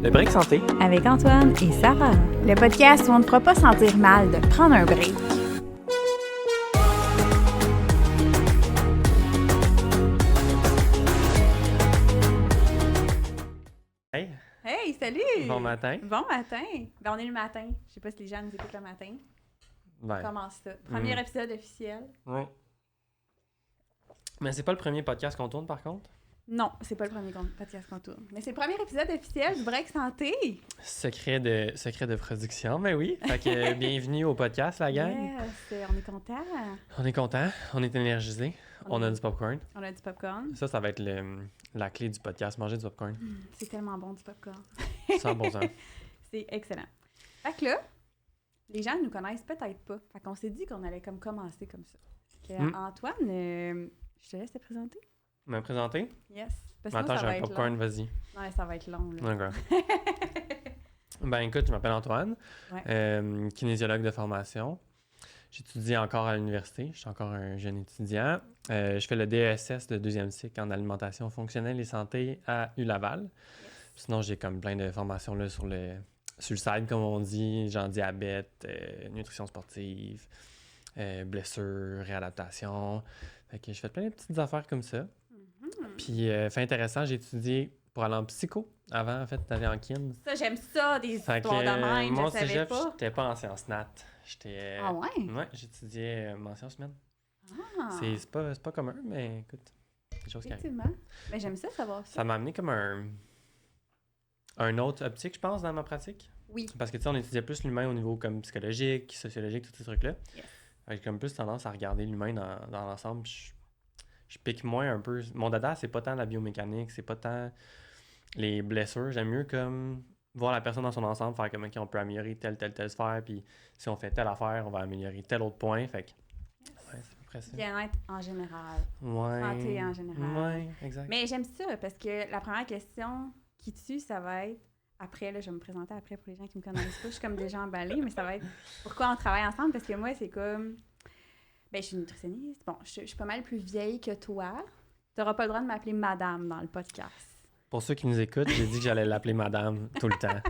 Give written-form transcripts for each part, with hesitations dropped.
Le break santé avec Antoine et Sarah. Le podcast où on ne fera pas sentir mal de prendre un break. Hey! Hey, salut! Bon matin! Bon matin! Ben, on est le matin. Je sais pas si les gens nous écoutent le matin. Ben, Comment ça? Premier épisode officiel. oui. Mais c'est pas le premier podcast qu'on tourne, par contre? Non, c'est pas le premier podcast qu'on tourne. Mais c'est le premier épisode officiel du break santé! Secret de production, mais oui. Fait que bienvenue au podcast, la gang. Yes, on est contents. On est content, on est énergisé, on a du popcorn. On a du popcorn. Ça va être la clé du podcast, manger du popcorn. C'est tellement bon du popcorn. 100%. C'est excellent. Fait que là, les gens ne nous connaissent peut-être pas. Fait qu'on s'est dit qu'on allait comme commencer comme ça. Antoine, je te laisse te présenter. Me présenter? Yes. Parce Attends, que j'ai un popcorn, vas-y. Ouais, ça va être long, là. D'accord. Ben écoute, je m'appelle Antoine, kinésiologue de formation. J'étudie encore à l'université, je suis encore un jeune étudiant. Je fais le DESS de deuxième cycle en alimentation fonctionnelle et santé à ULaval. Yes. Sinon, j'ai comme plein de formations là, sur le side, comme on dit, genre diabète, nutrition sportive, blessures, réadaptation. Fait que je fais plein de petites affaires comme ça. Puis, fait intéressant, j'ai étudié pour aller en psycho avant, en fait, d'aller en kin. Ça, j'aime ça, des histoires de même, moi, je savais cégep, pas. j'étais pas en sciences nat. J'étais... Ah ouais? Ouais, j'étudiais en sciences humaines. Ah! C'est pas commun, mais écoute, des choses qui arrivent. Effectivement. Mais j'aime ça, savoir ça. Ça m'a amené comme un autre optique, je pense, dans ma pratique. Oui. Parce que, tu sais, on étudiait plus l'humain au niveau comme psychologique, sociologique, tous ces trucs-là. Yes. J'ai comme plus tendance à regarder l'humain dans l'ensemble. Je pique moins un peu. Mon dada, c'est pas tant la biomécanique, c'est pas tant les blessures. J'aime mieux comme voir la personne dans son ensemble, faire comme, OK, on peut améliorer telle sphère, puis si on fait telle affaire, on va améliorer tel autre point. Fait que, ouais, c'est à peu près ça. Bien-être en général. Ouais. Santé en général. Ouais, exact. Mais j'aime ça parce que la première question qui tue, ça va être après, là, je vais me présenter après pour les gens qui me connaissent pas. Je suis comme déjà emballée, mais ça va être pourquoi on travaille ensemble parce que moi, c'est comme. Ben, je suis nutritionniste. Bon, je suis pas mal plus vieille que toi. Tu n'auras pas le droit de m'appeler madame dans le podcast. Pour ceux qui nous écoutent, j'ai dit que j'allais l'appeler madame tout le temps.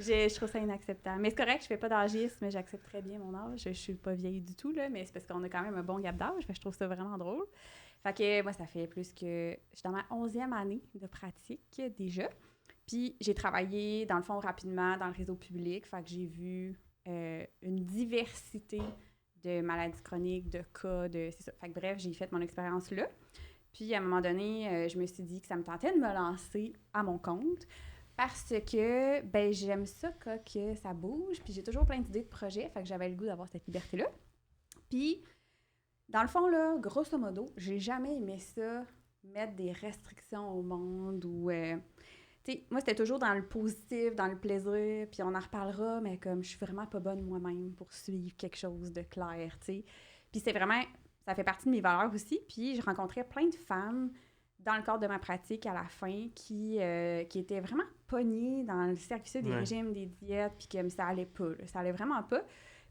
Je trouve ça inacceptable. Mais c'est correct, je fais pas d'agisme, mais j'accepte très bien mon âge. Je suis pas vieille du tout, là, mais c'est parce qu'on a quand même un bon gap d'âge. Fait que je trouve ça vraiment drôle. Fait que moi, ça fait plus que... Je suis dans ma 11e année de pratique déjà. Puis j'ai travaillé, dans le fond, rapidement dans le réseau public. Fait que j'ai vu une diversité de maladies chroniques, de cas, c'est ça. Fait que bref, j'ai fait mon expérience là. Puis à un moment donné, je me suis dit que ça me tentait de me lancer à mon compte parce que, ben j'aime ça que ça bouge. Puis j'ai toujours plein d'idées de projets. Fait que j'avais le goût d'avoir cette liberté-là. Puis, dans le fond, là, grosso modo, j'ai jamais aimé ça, mettre des restrictions au monde ou... moi, c'était toujours dans le positif, dans le plaisir, puis on en reparlera, mais comme je suis vraiment pas bonne moi-même pour suivre quelque chose de clair, tu sais. Puis c'est vraiment, ça fait partie de mes valeurs aussi, puis je rencontrais plein de femmes dans le cadre de ma pratique à la fin qui étaient vraiment pognées dans le cercle des régimes, des diètes, puis que ça allait pas, là, ça allait vraiment pas.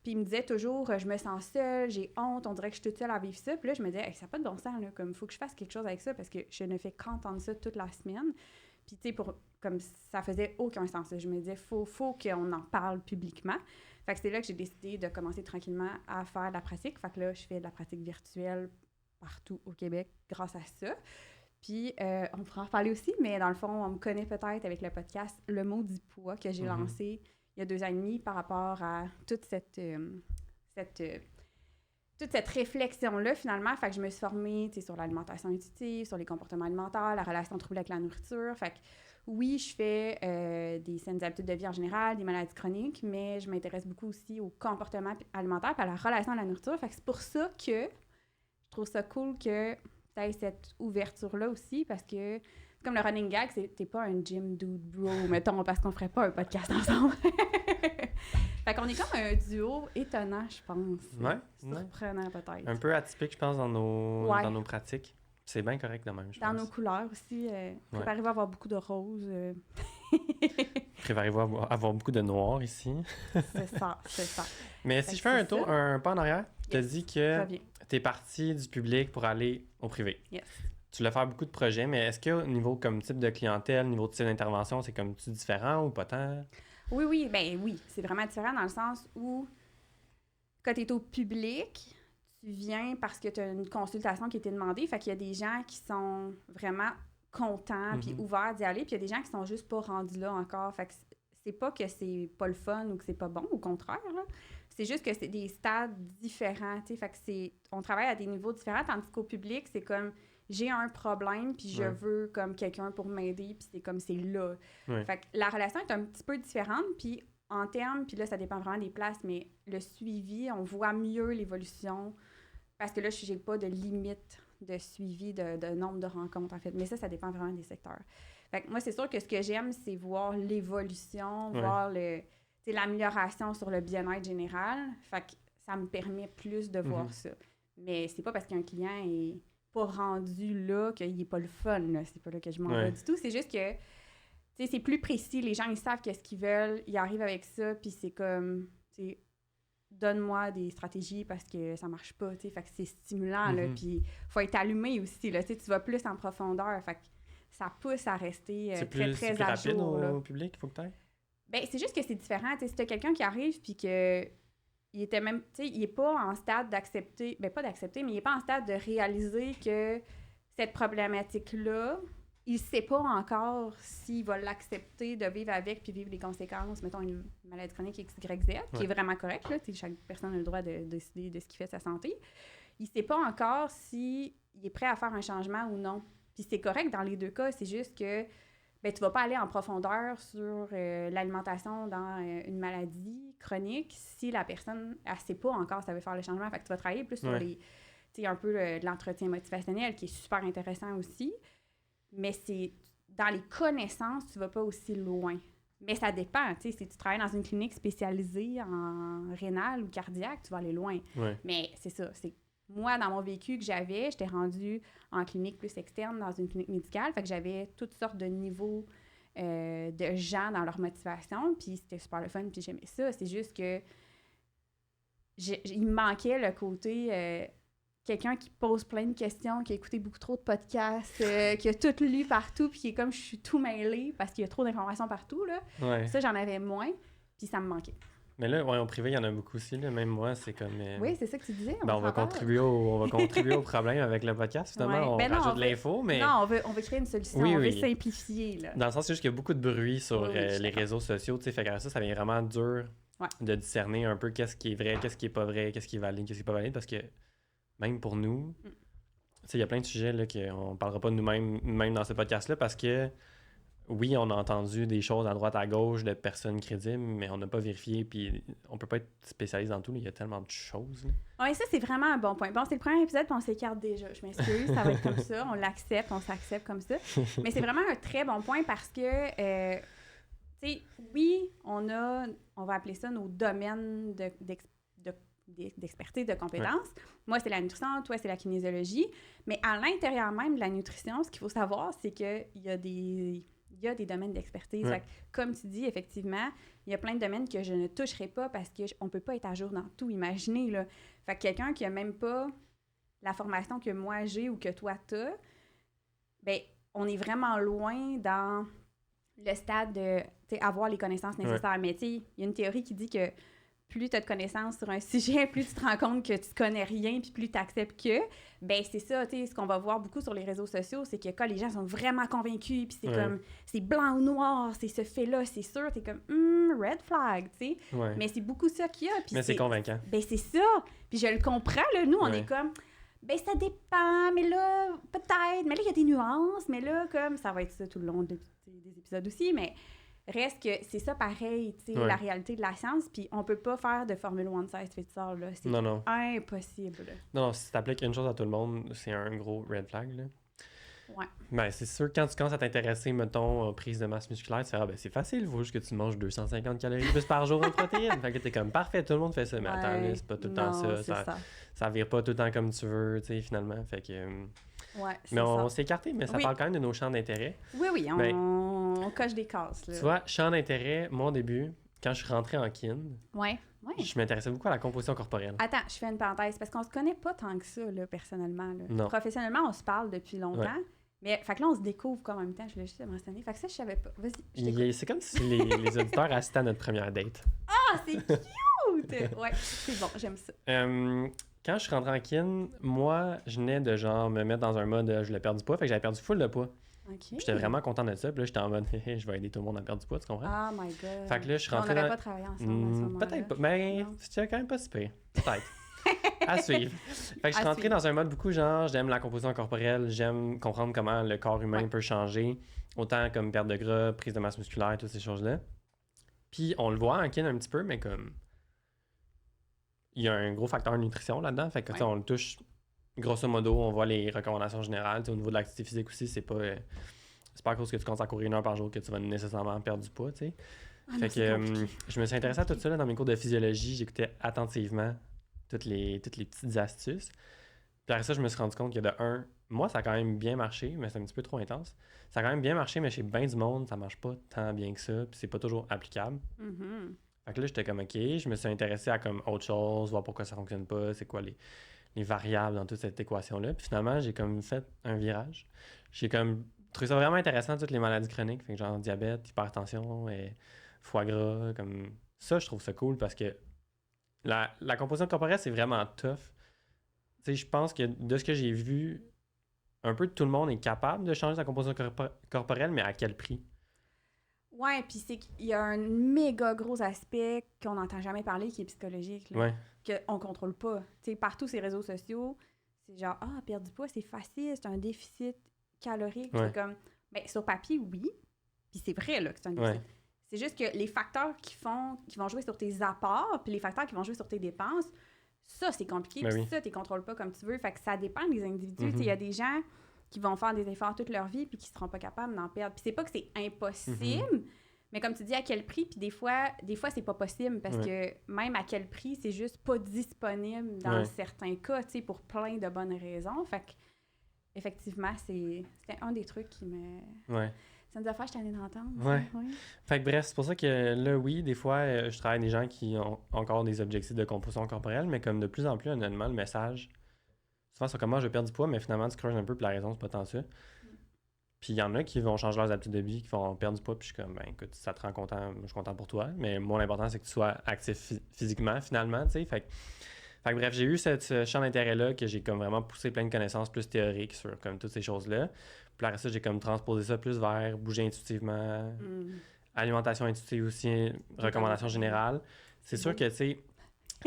Puis ils me disaient toujours, je me sens seule, j'ai honte, on dirait que je suis toute seule à vivre ça. Puis là, je me disais, hey, ça n'a pas de bon sens, là, comme il faut que je fasse quelque chose avec ça parce que je ne fais qu'entendre ça toute la semaine. Puis, tu sais, comme ça faisait aucun sens. Je me disais, faut qu'on en parle publiquement. Fait que c'est là que j'ai décidé de commencer tranquillement à faire de la pratique. Fait que là, je fais de la pratique virtuelle partout au Québec grâce à ça. Puis, on pourra en reparler aussi, mais dans le fond, on me connaît peut-être avec le podcast Le Maudit Poids que j'ai lancé il y a 2 ans et demi par rapport à toute cette réflexion-là, finalement. Fait que je me suis formée sur l'alimentation intuitive, sur les comportements alimentaires, la relation trouble avec la nourriture. Fait que oui, je fais des saines habitudes de vie en général, des maladies chroniques, mais je m'intéresse beaucoup aussi au comportement alimentaire et à la relation à la nourriture. Fait que c'est pour ça que je trouve ça cool que tu aies cette ouverture-là aussi, parce que c'est comme le running gag, t'es pas un gym dude bro, mettons, parce qu'on ferait pas un podcast ensemble. Fait qu'on est comme un duo étonnant, je pense. Ouais. Surprenant, peut-être. Un peu atypique, je pense, dans nos pratiques. C'est bien correct de même, je pense. Dans nos couleurs aussi. Préparez-vous à avoir beaucoup de roses. Préparez-vous à avoir beaucoup de noir ici. C'est ça. Mais si je fais un pas en arrière, tu as dit que tu tu es parti du public pour aller au privé. Yes. tu voulais faire beaucoup de projets, mais est-ce qu'au niveau comme type de clientèle, niveau de type d'intervention, c'est comme-tu différent ou pas tant? Oui, oui, c'est vraiment différent dans le sens où quand tu es au public, tu viens parce que tu as une consultation qui a été demandée, fait qu'il y a des gens qui sont vraiment contents puis ouverts d'y aller, puis il y a des gens qui sont juste pas rendus là encore, fait que c'est pas que c'est pas le fun ou que c'est pas bon, au contraire, là. C'est juste que c'est des stades différents, tu sais, fait que on travaille à des niveaux différents, tandis qu'au public, c'est comme j'ai un problème, puis je veux comme quelqu'un pour m'aider, puis c'est comme c'est là. Fait que la relation est un petit peu différente, puis en termes, puis là, ça dépend vraiment des places, mais le suivi, on voit mieux l'évolution, parce que là, j'ai pas de limite de suivi de nombre de rencontres, en fait. Mais ça dépend vraiment des secteurs. Fait que moi, c'est sûr que ce que j'aime, c'est voir l'évolution, voir l'amélioration sur le bien-être général. Fait que ça me permet plus de voir ça. Mais c'est pas parce qu'un client est pas rendu là qu'il est pas le fun, là. C'est pas là que je m'en vais du tout. C'est juste que, tu sais, c'est plus précis. Les gens, ils savent qu'est-ce qu'ils veulent. Ils arrivent avec ça, puis c'est comme, tu sais, donne-moi des stratégies parce que ça marche pas, tu sais. Fait que c'est stimulant, là. Puis faut être allumé aussi, là. Tu sais, tu vas plus en profondeur. Fait que ça pousse à rester très, très plus à rapide jour, au public, il faut que tu ailles? Ben, c'est juste que c'est différent. Tu sais, si t'as quelqu'un qui arrive puis que il était même, tu sais, il est pas en stade d'accepter, ben pas d'accepter, mais il est pas en stade de réaliser que cette problématique-là, il sait pas encore s'il va l'accepter de vivre avec puis vivre les conséquences, mettons une maladie chronique XYZ, qui est vraiment correcte, là, tu sais, chaque personne a le droit de décider de ce qui fait sa santé. Il sait pas encore s'il est prêt à faire un changement ou non. Puis c'est correct dans les deux cas, c'est juste que ben, tu vas pas aller en profondeur sur l'alimentation dans une maladie chronique si la personne, elle sait pas encore si elle veut faire le changement. Fait que tu vas travailler plus sur les, tu sais, un peu de l'entretien motivationnel qui est super intéressant aussi. Mais c'est dans les connaissances, tu vas pas aussi loin. Mais ça dépend, tu sais, si tu travailles dans une clinique spécialisée en rénal ou cardiaque, tu vas aller loin. Mais c'est ça, c'est moi, dans mon vécu que j'avais, j'étais rendue en clinique plus externe, dans une clinique médicale. Fait que j'avais toutes sortes de niveaux de gens dans leur motivation. Puis c'était super le fun, puis j'aimais ça. C'est juste que il me manquait le côté quelqu'un qui pose plein de questions, qui a écouté beaucoup trop de podcasts, qui a tout lu partout, puis qui est comme je suis tout mêlée parce qu'il y a trop d'informations partout, là. Ça, j'en avais moins, puis ça me manquait. Mais là, au privé, il y en a beaucoup aussi. Là. Même moi, c'est comme... Oui, c'est ça que tu disais. On va contribuer au problème avec le podcast, finalement. On rajoute de l'info, mais... Non, on veut créer une solution. On veut simplifier, là. Dans le sens, c'est juste qu'il y a beaucoup de bruit sur les réseaux sociaux. Fait que ça devient vraiment dur de discerner un peu qu'est-ce qui est vrai, qu'est-ce qui est pas vrai, qu'est-ce qui est valide, qu'est-ce qui est pas valide. Parce que même pour nous, il y a plein de sujets là, qu'on ne parlera pas de nous-mêmes même dans ce podcast-là parce que oui, on a entendu des choses à droite, à gauche de personnes crédibles, mais on n'a pas vérifié, puis on peut pas être spécialiste dans tout. Là. Il y a tellement de choses. Oui, ça, c'est vraiment un bon point. Bon, c'est le premier épisode, puis on s'écarte déjà. Je m'excuse, ça va être comme ça. On l'accepte, on s'accepte comme ça. Mais c'est vraiment un très bon point parce que, tu sais, oui, on va appeler ça nos domaines d'expertise, de compétences. Moi, c'est la nutrition, toi, c'est la kinésiologie. Mais à l'intérieur même de la nutrition, ce qu'il faut savoir, c'est qu'il y a des domaines d'expertise. Fait que, comme tu dis, effectivement, il y a plein de domaines que je ne toucherai pas parce qu'on ne peut pas être à jour dans tout. Imaginez, là. Fait que quelqu'un qui n'a même pas la formation que moi j'ai ou que toi t'as, bien, on est vraiment loin dans le stade de avoir les connaissances nécessaires. Mais tu sais, il y a une théorie qui dit que plus tu as de connaissances sur un sujet, plus tu te rends compte que tu connais rien, puis plus tu acceptes que, ben c'est ça, tu sais, ce qu'on va voir beaucoup sur les réseaux sociaux, c'est que quand les gens sont vraiment convaincus, puis c'est comme, c'est blanc ou noir, c'est ce fait-là, c'est sûr, t'es comme, red flag, tu sais. Mais c'est beaucoup ça qu'il y a. Mais c'est convaincant. Ben c'est ça. Puis je le comprends, là, nous, on est comme, ben ça dépend, mais là, peut-être, mais là, il y a des nuances, mais là, comme, ça va être ça tout le long des épisodes aussi, mais... Reste que c'est ça pareil, tu sais, la réalité de la science, puis on peut pas faire de formule one size fits all, là. C'est impossible. Non, si t'appliques une chose à tout le monde, c'est un gros red flag, là. Ouais. Ben, c'est sûr, quand tu commences à t'intéresser, mettons, aux prises de masse musculaire, tu fais, ben, c'est facile, il faut juste que tu manges 250 calories plus par jour en protéines. Fait que t'es comme, parfait, tout le monde fait ça, mais attends, là, c'est pas tout le temps ça vire pas tout le temps comme tu veux, tu sais, finalement, fait que... mais on s'est écarté, mais ça parle quand même de nos champs d'intérêt. Oui, on coche des cases. Là. Tu vois, champ d'intérêt, moi, au début, quand je suis rentrée en kin, je m'intéressais beaucoup à la composition corporelle. Attends, je fais une parenthèse, parce qu'on se connaît pas tant que ça, là, personnellement. Là. Professionnellement, on se parle depuis longtemps. Mais, fait que là, on se découvre comme en même temps, je voulais juste le mentionner. Fait que ça, je savais pas. Vas-y, je t'écoute. C'est comme si les auditeurs assistaient à notre première date. Ah, c'est cute! Ouais, c'est bon, j'aime ça. Quand je suis rentrée en kin, moi, je venais de genre me mettre dans un mode je voulais perdre du poids, fait que j'avais perdu full de poids. OK. Puis j'étais vraiment content de ça, puis là, j'étais en mode je vais aider tout le monde à perdre du poids, tu comprends? Oh my God. Fait que là, je suis On rentré n'aurait dans... pas travaillé ensemble à ce moment-là. Peut-être pas, mais Non. c'était quand même pas si pire. Peut-être. À suivre. Fait que je suis À rentré suivre. dans un mode beaucoup genre, j'aime la composition corporelle, j'aime comprendre comment le corps humain Ouais. peut changer, autant comme perte de gras, prise de masse musculaire, toutes ces choses-là. Puis on le voit en kin un petit peu, mais comme il y a un gros facteur nutrition là-dedans, fait que tu sais, Ouais. on le touche grosso modo, on voit les recommandations générales. Tu sais, au niveau de l'activité physique aussi, c'est pas à cause que tu commences à courir 1 heure par jour que tu vas nécessairement perdre du poids, tu sais. Ah non, Fait c'est que compliqué. je me suis intéressé à tout ça là, dans mes cours de physiologie, j'écoutais attentivement toutes les petites astuces. Puis après ça, je me suis rendu compte que de un, moi, ça a quand même bien marché, mais c'est un petit peu trop intense. Ça a quand même bien marché, mais chez bien du monde, ça marche pas tant bien que ça, puis c'est pas toujours applicable. Mhm. Fait que là, j'étais comme OK, je me suis intéressé à comme autre chose, voir pourquoi ça fonctionne pas, c'est quoi les variables dans toute cette équation-là. Puis finalement, j'ai comme fait un virage. J'ai comme trouvé ça vraiment intéressant, toutes les maladies chroniques, fait que genre diabète, hypertension, et foie gras, comme ça, je trouve ça cool parce que la composition corporelle, c'est vraiment tough. Tu sais, je pense que de ce que j'ai vu, un peu tout le monde est capable de changer sa composition corporelle, mais à quel prix? Ouais, puis c'est qu'il y a un méga gros aspect qu'on n'entend jamais parler qui est psychologique, là, Ouais, qu'on contrôle pas. Tu sais, partout ces réseaux sociaux, c'est genre, ah, perdre du poids, c'est facile, c'est un déficit calorique. Ouais. C'est comme, ben, sur papier, oui, puis c'est vrai, là, que c'est un ouais, déficit. C'est juste que les facteurs qui vont jouer sur tes apports, puis les facteurs qui vont jouer sur tes dépenses, ça, c'est compliqué, ben puis oui. ça, tu contrôles pas comme tu veux. Fait que ça dépend des individus. Tu sais, il y a des gens qui vont faire des efforts toute leur vie, puis qui seront pas capables d'en perdre. Puis c'est pas que c'est impossible, mais comme tu dis, à quel prix, puis des fois c'est pas possible, parce que même à quel prix, c'est juste pas disponible dans certains cas, tu sais, pour plein de bonnes raisons. Fait que, effectivement, c'était un des trucs qui me... Ouais. Ça nous a fait, je t'en ai d'entendre. Ouais. Ça, oui. Fait que bref, c'est pour ça que là, oui, des fois, je travaille avec des gens qui ont encore des objectifs de composition corporelle, mais comme de plus en plus, honnêtement, le message, souvent, c'est comment je vais perdre du poids, mais finalement, tu creuses un peu, puis la raison, c'est pas tant ça. Puis il y en a qui vont changer leurs habitudes de vie, qui vont perdre du poids, puis je suis comme, ben écoute, ça te rend content, je suis content pour toi. Mais moi, l'important, c'est que tu sois actif physiquement, finalement, tu sais. Fait que bref, j'ai eu ce champ d'intérêt-là que j'ai comme vraiment poussé plein de connaissances plus théoriques sur comme toutes ces choses-là. Puis après ça, j'ai comme transposé ça plus vers bouger intuitivement, alimentation intuitive aussi, recommandations générales. C'est sûr que, tu sais,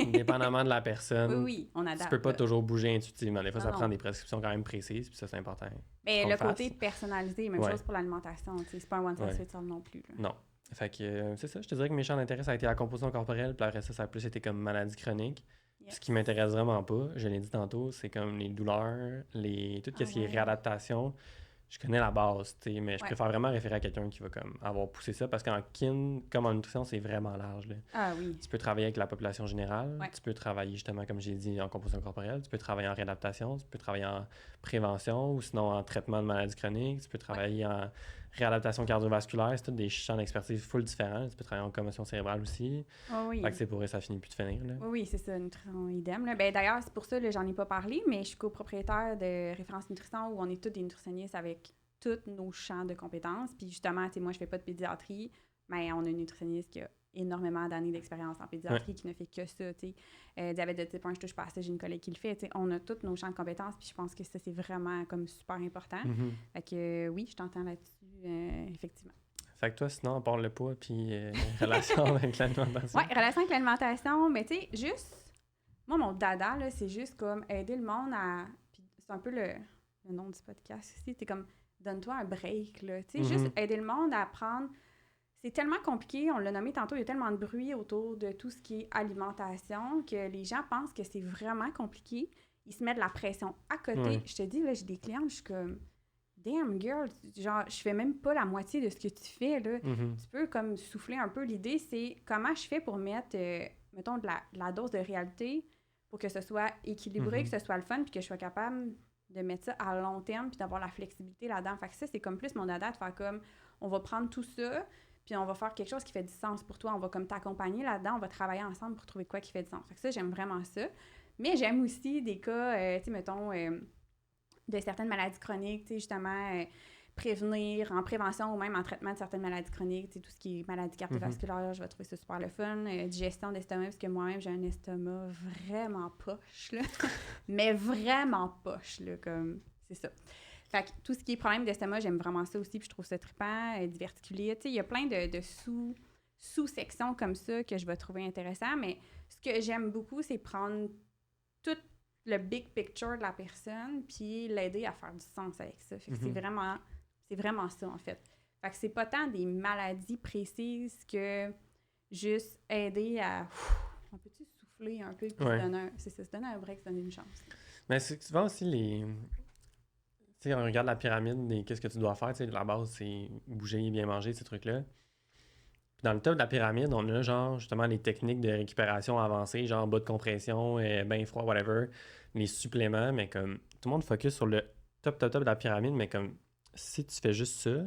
dépendamment de la personne, Oui, on adapte. tu peux pas toujours bouger intuitivement. Des fois, ça Non. prend des prescriptions quand même précises, puis ça, c'est important. Mais qu'on le le fasse. côté personnalisé, même chose pour l'alimentation. Tu sais, c'est pas un one-size-fits-all non plus. Là. Non. Fait que c'est ça, je te dirais que mes champs d'intérêt, ça a été la composition corporelle, puis après ça a plus été comme maladie chronique. Yes. Ce qui m'intéresse vraiment pas, je l'ai dit tantôt, c'est comme les douleurs, tout ce qui est réadaptation. Je connais la base, tu sais, mais je préfère vraiment référer à quelqu'un qui va comme avoir poussé ça, parce qu'en kin, comme en nutrition, c'est vraiment large. Là. Ah oui. Tu peux travailler avec la population générale, tu peux travailler justement, comme j'ai dit, en composition corporelle, tu peux travailler en réadaptation, tu peux travailler en prévention ou sinon en traitement de maladies chroniques, tu peux travailler en réadaptation cardiovasculaire, c'est tous des champs d'expertise full différents. Tu peux travailler en commotion cérébrale aussi. Oh oui. Fait que c'est pour eux, ça finit plus de finir. Là. Oui, c'est ça, nutrition idem. Là. Ben, d'ailleurs, c'est pour ça, là, j'en ai pas parlé, mais je suis copropriétaire de Référence Nutrition où on est tous des nutritionnistes avec tous nos champs de compétences. Puis justement, tu sais, moi, je fais pas de pédiatrie, mais on a une nutritionniste qui a énormément d'années d'expérience en pédiatrie qui ne fait que ça, tu sais. Diabète de type 1, je touche pas à ça, j'ai une collègue qui le fait, tu sais. On a tous nos champs de compétences, puis je pense que ça, c'est vraiment comme super important. Fait que oui, je t'entends là-dessus, effectivement. Fait que toi, sinon, à part le poids, puis relation avec l'alimentation. Oui, relation avec l'alimentation, mais tu sais, juste... Moi, mon dada, là, c'est juste comme aider le monde à... Puis c'est un peu le nom du podcast aussi, c'est comme... Donne-toi un break, là. Tu sais, juste aider le monde à apprendre. C'est tellement compliqué, on l'a nommé tantôt, il y a tellement de bruit autour de tout ce qui est alimentation que les gens pensent que c'est vraiment compliqué. Ils se mettent de la pression à côté. Je te dis, là, j'ai des clients, je suis comme, damn girl, genre, je fais même pas la moitié de ce que tu fais, là. Tu peux comme souffler un peu. L'idée, c'est comment je fais pour mettre, mettons, de la dose de réalité pour que ce soit équilibré, que ce soit le fun, puis que je sois capable de mettre ça à long terme puis d'avoir la flexibilité là-dedans. Fait que ça, c'est comme plus mon dada de faire comme, on va prendre tout ça puis on va faire quelque chose qui fait du sens pour toi. On va comme t'accompagner là-dedans. On va travailler ensemble pour trouver quoi qui fait du sens. Fait que ça, j'aime vraiment ça. Mais j'aime aussi des cas, tu sais, mettons, de certaines maladies chroniques, tu sais, justement, prévenir en prévention ou même en traitement de certaines maladies chroniques, tu sais, tout ce qui est maladies cardiovasculaires, je vais trouver ça super le fun. Digestion d'estomac, parce que moi-même, j'ai un estomac vraiment poche, là. Mais vraiment poche, là, comme, c'est ça. Fait que tout ce qui est problème d'estomac, j'aime vraiment ça aussi, puis je trouve ça trippant, diverticulé. Tu sais, il y a plein de sous-sections comme ça que je vais trouver intéressant, mais ce que j'aime beaucoup, c'est prendre tout le big picture de la personne puis l'aider à faire du sens avec ça. Fait que c'est vraiment ça, en fait. Fait que c'est pas tant des maladies précises que juste aider à... on peut-tu souffler un peu puis se donner un break, se donner une chance. Mais c'est souvent aussi les... Tu sais, on regarde la pyramide et qu'est-ce que tu dois faire, tu sais, la base, c'est bouger, bien manger, ces trucs-là. Puis dans le top de la pyramide, on a genre, justement, les techniques de récupération avancées, genre bas de compression, bain froid, whatever, les suppléments, mais comme, tout le monde focus sur le top de la pyramide, mais comme, si tu fais juste ça,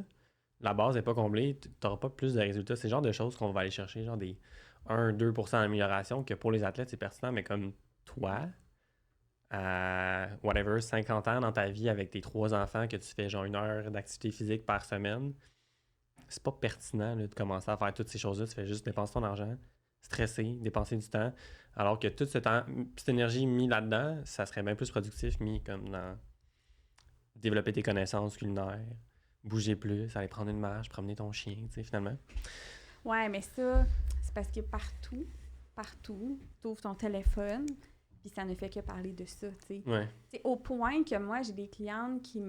la base n'est pas comblée, tu n'auras pas plus de résultats. C'est le genre de choses qu'on va aller chercher, genre des 1-2% d'amélioration, que pour les athlètes, c'est pertinent, mais comme toi... à whatever, 50 ans dans ta vie avec tes 3 enfants, que tu fais genre 1 heure d'activité physique par semaine, c'est pas pertinent là, de commencer à faire toutes ces choses-là. Tu fais juste dépenser ton argent, stresser, dépenser du temps, alors que tout ce temps, cette énergie mis là-dedans, ça serait bien plus productif mis comme dans développer tes connaissances culinaires, bouger plus, aller prendre une marche, promener ton chien, tu sais, finalement. Ouais, mais ça, c'est parce que partout, tu ouvres ton téléphone, puis ça ne fait que parler de ça, tu sais. Ouais. C'est au point que moi, j'ai des clientes qui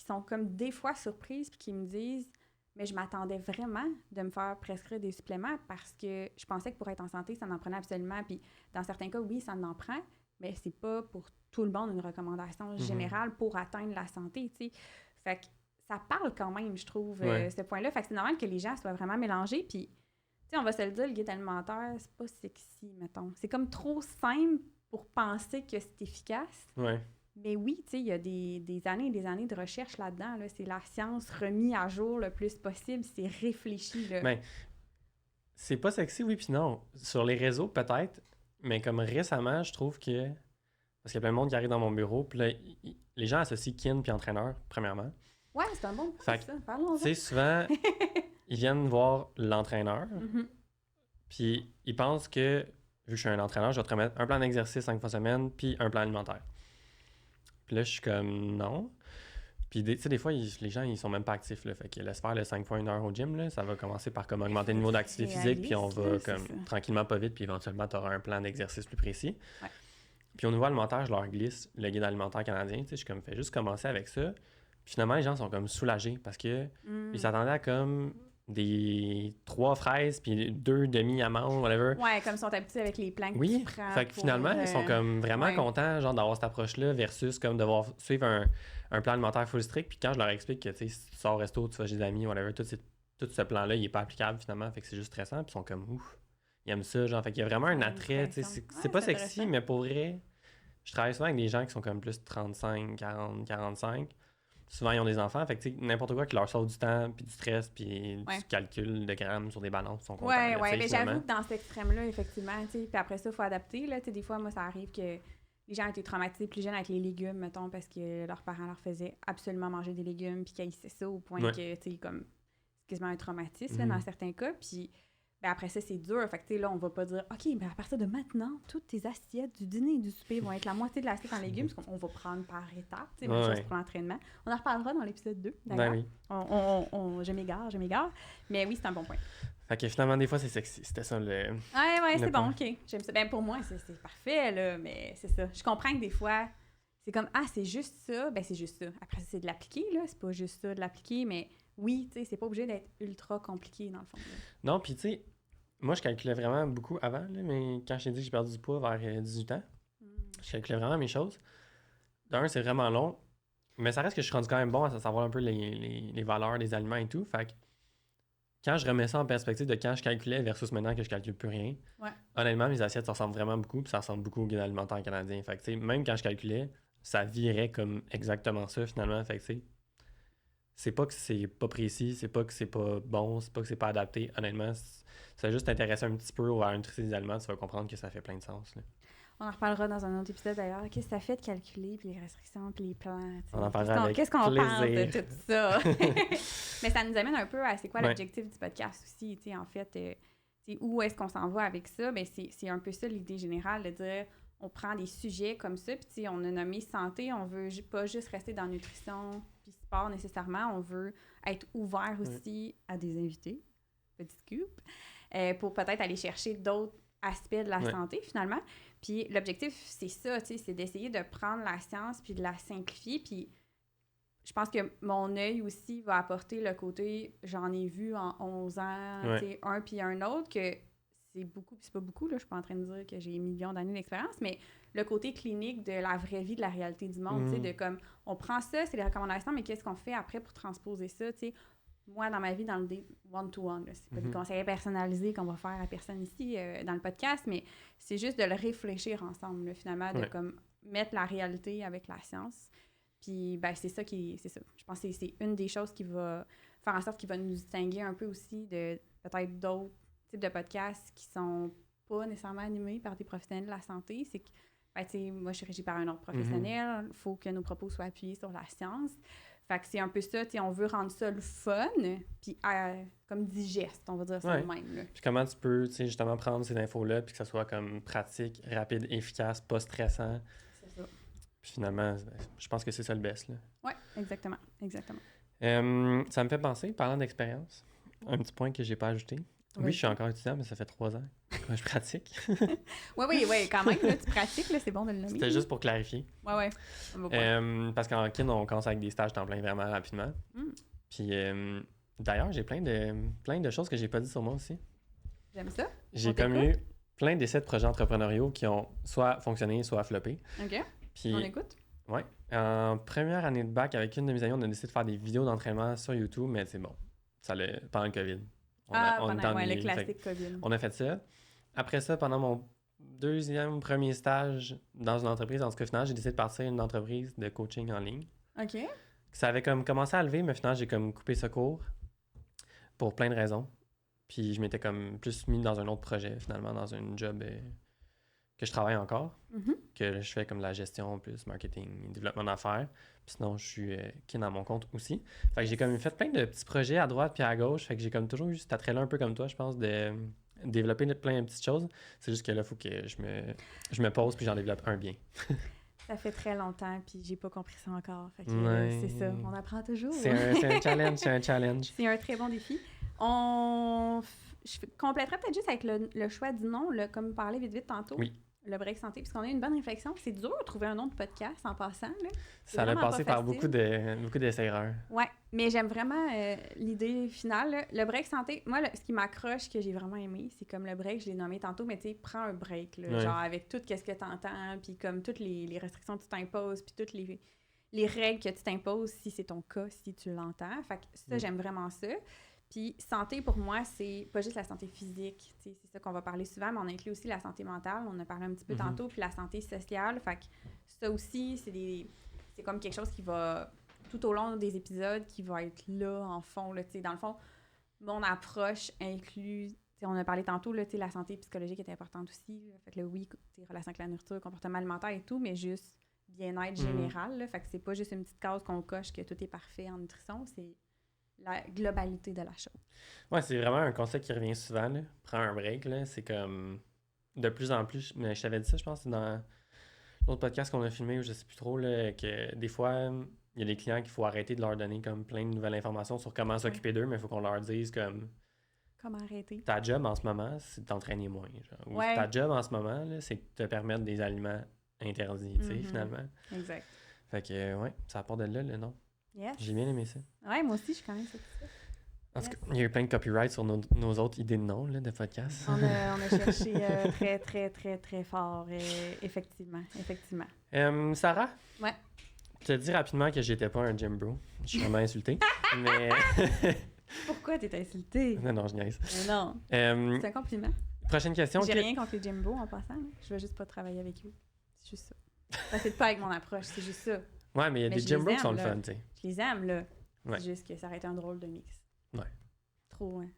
sont comme des fois surprises puis qui me disent « Mais je m'attendais vraiment de me faire prescrire des suppléments parce que je pensais que pour être en santé, ça en prenait absolument. » Puis dans certains cas, oui, ça en prend, mais c'est pas pour tout le monde une recommandation générale pour atteindre la santé, tu sais. Fait que ça parle quand même, je trouve, ce point-là. Fait que c'est normal que les gens soient vraiment mélangés, puis... Tu sais, on va se le dire, le guide alimentaire, c'est pas sexy, mettons. C'est comme trop simple pour penser que c'est efficace. Ouais. Mais oui, tu sais, il y a des années et des années de recherche là-dedans. Là. C'est la science remise à jour le plus possible. C'est réfléchi. Là. Ben, c'est pas sexy, oui, puis non. Sur les réseaux, peut-être, mais comme récemment, je trouve que... Parce qu'il y a plein de monde qui arrive dans mon bureau, puis là, les gens associent kin puis entraîneur, premièrement. Ouais, c'est un bon point, ça. Parlons-en. Tu sais, souvent, ils viennent voir l'entraîneur, puis ils pensent que, vu que je suis un entraîneur, je vais te remettre un plan d'exercice 5 fois semaine, puis un plan alimentaire. Puis là, je suis comme, non. Puis, tu sais, des fois, les gens, ils sont même pas actifs, là. Fait qu'ils laissent faire le 5 fois 1 heure au gym, là. Ça va commencer par comme augmenter le niveau d'activité physique, puis on va comme tranquillement, pas vite, puis éventuellement, tu auras un plan d'exercice plus précis. Ouais. Puis au niveau alimentaire, je leur glisse le guide alimentaire canadien. Tu sais, je suis comme, fais juste commencer avec ça. Puis finalement, les gens sont comme soulagés parce que ils s'attendaient à comme des 3 fraises puis 2 demi-amandes, whatever. Ouais, comme ils sont habitués avec les plans que tu prends. Fait que finalement, ils sont comme vraiment contents genre d'avoir cette approche-là versus comme devoir suivre un plan alimentaire full strict. Puis quand je leur explique que tu sais, si tu sors au resto, tu vas chez des amis, whatever, tout ce plan-là, il est pas applicable finalement. Fait que c'est juste stressant. Puis ils sont comme ouf, ils aiment ça. Genre, fait qu'il y a vraiment un attrait. Tu sais, c'est pas sexy, mais pour vrai, je travaille souvent avec des gens qui sont comme plus 35, 40, 45. Souvent, ils ont des enfants. Fait que, tu sais, n'importe quoi qui leur sauve du temps, puis du stress, puis du calcul de grammes sur des balances, ils sont contents. Ouais, mais j'avoue que dans cet extrême-là, effectivement, tu sais, puis après ça, il faut adapter, là. Tu sais, des fois, moi, ça arrive que les gens étaient traumatisés plus jeunes avec les légumes, mettons, parce que leurs parents leur faisaient absolument manger des légumes, puis qu'ils haïssaient ça au point que, tu sais, comme, c'est quasiment un traumatisme, là, dans certains cas. Puis ben après ça, c'est dur. Fait que, tu sais, là, on va pas dire, OK, ben à partir de maintenant, toutes tes assiettes du dîner et du souper vont être la moitié de l'assiette en légumes, parce qu'on va prendre par étapes, tu sais, même chose pour l'entraînement. On en reparlera dans l'épisode 2, d'ailleurs. Ben oui. Je m'égare. Mais oui, c'est un bon point. Fait que finalement, des fois, c'est sexy. C'était ça le... Ouais, c'est bon, OK. J'aime ça. Ben pour moi, c'est parfait, là, mais c'est ça. Je comprends que des fois, c'est comme, ah, c'est juste ça. Ben c'est juste ça. Après, c'est de l'appliquer, là. C'est pas juste ça de l'appliquer, mais oui, tu sais, c'est pas obligé d'être ultra compliqué, dans le fond. Là. Non, puis tu sais, moi, je calculais vraiment beaucoup avant, là, mais quand je t'ai dit que j'ai perdu du poids vers 18 ans, je calculais vraiment mes choses. D'un, c'est vraiment long, mais ça reste que je suis rendu quand même bon à savoir un peu les valeurs des aliments et tout. Fait que quand je remets ça en perspective de quand je calculais versus maintenant que je calcule plus rien, honnêtement, mes assiettes, ça ressemble vraiment beaucoup, puis ça ressemble beaucoup au guide alimentaire canadien. Fait que, tu sais, même quand je calculais, ça virait comme exactement ça, finalement. Fait que, tu sais, c'est pas que c'est pas précis, c'est pas que c'est pas bon, c'est pas que c'est pas adapté. Honnêtement, ça va juste t'intéresser un petit peu à la nutrition des aliments, tu vas comprendre que ça fait plein de sens. Là. On en reparlera dans un autre épisode d'ailleurs. Qu'est-ce que ça fait de calculer, puis les restrictions, puis les plans? On en parlera avec Qu'est-ce qu'on pense de plaisir. tout ça? Mais ça nous amène un peu à c'est quoi Ouais. l'objectif du podcast aussi, tu sais, en fait. Où est-ce qu'on s'en va avec ça? Ben, c'est un peu ça l'idée générale, de dire on prend des sujets comme ça, puis tu sais, on a nommé santé, on veut pas juste rester dans nutrition puis sport nécessairement, on veut être ouvert aussi à des invités, petit scoop, pour peut-être aller chercher d'autres aspects de la santé finalement. Puis l'objectif, c'est ça, tu sais, c'est d'essayer de prendre la science puis de la simplifier, puis je pense que mon œil aussi va apporter le côté, j'en ai vu en 11 ans, tu sais, un puis un autre, que c'est beaucoup, puis c'est pas beaucoup, là, je suis pas en train de dire que j'ai millions d'années d'expérience, mais le côté clinique de la vraie vie, de la réalité du monde, tu sais, de comme, on prend ça, c'est les recommandations, mais qu'est-ce qu'on fait après pour transposer ça, tu sais. Moi, dans ma vie, dans le one-to-one, c'est pas des conseils personnalisés qu'on va faire à personne ici dans le podcast, mais c'est juste de le réfléchir ensemble, là, finalement, de comme mettre la réalité avec la science. Puis, ben, c'est ça. Je pense que c'est une des choses qui va faire en sorte qu'il va nous distinguer un peu aussi de peut-être d'autres types de podcasts qui sont pas nécessairement animés par des professionnels de la santé. C'est que, ben, tu sais, moi, je suis régie par un ordre professionnel. Il faut que nos propos soient appuyés sur la science. Fait que c'est un peu ça, tu sais, on veut rendre ça le fun, puis comme digeste, on va dire ça de même. Là. Puis comment tu peux, tu sais, justement prendre ces infos-là, puis que ça soit comme pratique, rapide, efficace, pas stressant. C'est ça. Puis finalement, je pense que c'est ça le best, là. Oui, exactement. Ça me fait penser, parlant d'expérience, un petit point que j'ai pas ajouté. Oui, je suis encore étudiant, mais ça fait 3 ans que je pratique. Oui, quand même, là, tu pratiques, là, c'est bon de le nommer. C'était juste pour clarifier. Oui. Parce qu'en kin, on commence avec des stages temps plein vraiment rapidement. Puis d'ailleurs, j'ai plein de choses que j'ai pas dit sur moi aussi. J'aime ça. J'ai comme eu plein d'essais de projets entrepreneuriaux qui ont soit fonctionné, soit floppé. OK. Puis, on écoute? Oui. En première année de bac, avec une de mes amies, on a décidé de faire des vidéos d'entraînement sur YouTube, mais c'est bon. Ça allait pendant le COVID. Le classique COVID. On a fait ça. Après ça, pendant mon premier stage dans une entreprise, en finalement, j'ai décidé de partir une entreprise de coaching en ligne. OK. Ça avait comme commencé à lever, mais finalement, j'ai comme coupé ce cours pour plein de raisons. Puis je m'étais comme plus mis dans un autre projet, finalement, dans un job que je travaille encore, que je fais comme la gestion, plus marketing, développement d'affaires. Puis sinon, je suis kin à mon compte aussi. Fait que j'ai comme fait plein de petits projets à droite puis à gauche. Fait que j'ai comme toujours eu cet attrait-là un peu comme toi, je pense, de développer plein de petites choses. C'est juste que là, il faut que je me pose puis j'en développe un bien. Ça fait très longtemps puis j'ai pas compris ça encore. Fait que c'est ça, on apprend toujours. C'est un challenge, C'est un très bon défi. Je compléterais peut-être juste avec le choix du nom, comme parler vite tantôt. Oui. Le break santé, puisqu'on a eu une bonne réflexion. C'est dur de trouver un nom de podcast en passant. Là. Ça a passé par beaucoup d'essais-erreurs. Oui, mais j'aime vraiment l'idée finale. Là. Le break santé, moi, ce qui m'accroche, que j'ai vraiment aimé, c'est comme le break, je l'ai nommé tantôt, mais tu sais, prends un break, là, genre avec tout ce que tu entends, puis comme toutes les restrictions que tu t'imposes, puis toutes les règles que tu t'imposes, si c'est ton cas, si tu l'entends. Fait que ça, j'aime vraiment ça. Puis santé, pour moi, c'est pas juste la santé physique, c'est ça qu'on va parler souvent, mais on inclut aussi la santé mentale, on en a parlé un petit peu tantôt, puis la santé sociale. Fait que ça aussi, c'est comme quelque chose qui va, tout au long des épisodes, qui va être là, en fond. Là, dans le fond, mon approche inclut, on a parlé tantôt, là, la santé psychologique est importante aussi. Là, fait que là, oui, relation avec la nourriture, comportement alimentaire et tout, mais juste bien-être général. Là, fait que c'est pas juste une petite case qu'on coche que tout est parfait en nutrition, c'est la globalité de la chose. Ouais, c'est vraiment un concept qui revient souvent, là. Prends un break, là. C'est comme de plus en plus. Mais je t'avais dit ça, je pense, c'est dans l'autre podcast qu'on a filmé, ou je sais plus trop, là, que des fois, il y a des clients qu'il faut arrêter de leur donner comme plein de nouvelles informations sur comment s'occuper d'eux, mais il faut qu'on leur dise comme. Comment arrêter? Ta job en ce moment, c'est de t'entraîner moins. Genre. Ou ta job en ce moment, là, c'est de te permettre des aliments interdits, tu sais, finalement. Exact. Fait que, ouais, ça apporte de là, le nom. Yes. J'ai bien aimé ça. Ouais, moi aussi, je suis quand même satisfaite. Parce qu'il y a eu plein de copyright sur nos autres idées de noms là, de podcast. On a cherché très, très, très, très fort, effectivement. Sarah? Ouais. Je te dis rapidement que j'étais pas un gym bro. Je suis vraiment insulté. Mais... Pourquoi t'es insulté? Non, je niaise. Non. C'est un compliment. Prochaine question. J'ai rien contre les gym bros en passant. Là. Je veux juste pas travailler avec eux. C'est juste ça. Ça fait pas avec mon approche, c'est juste ça. Ouais, mais il y a des gym bros qui sont le fun, tu sais. Je les aime, là. Ouais. C'est juste que ça aurait été un drôle de mix. Ouais. Trop, hein.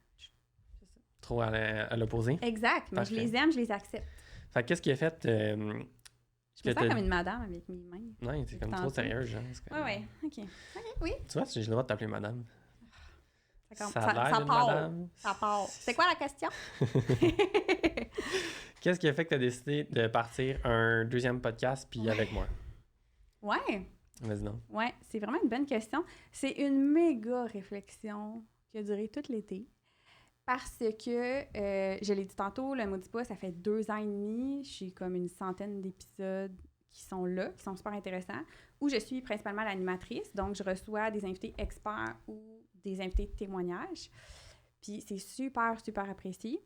Trop à l'opposé. Exact, mais je les aime, je les accepte. Fait qu'est-ce qui a fait... Je me sens comme une madame avec mes mains. Non, c'est comme trop sérieux, genre. Ouais, OK. OK, oui. Tu vois, j'ai le droit de t'appeler madame. Ça part. Madame. Ça part. C'est quoi la question? Qu'est-ce qui a fait que tu as décidé de partir un deuxième podcast puis avec moi? Ouais. Vas-y donc. Ouais, c'est vraiment une bonne question. C'est une méga réflexion qui a duré tout l'été. Parce que, je l'ai dit tantôt, le Maudit Pas, ça fait 2 ans et demi. J'ai comme une centaine d'épisodes qui sont là, qui sont super intéressants, où je suis principalement l'animatrice. Donc, je reçois des invités experts ou des invités de témoignage. Puis, c'est super, super apprécié.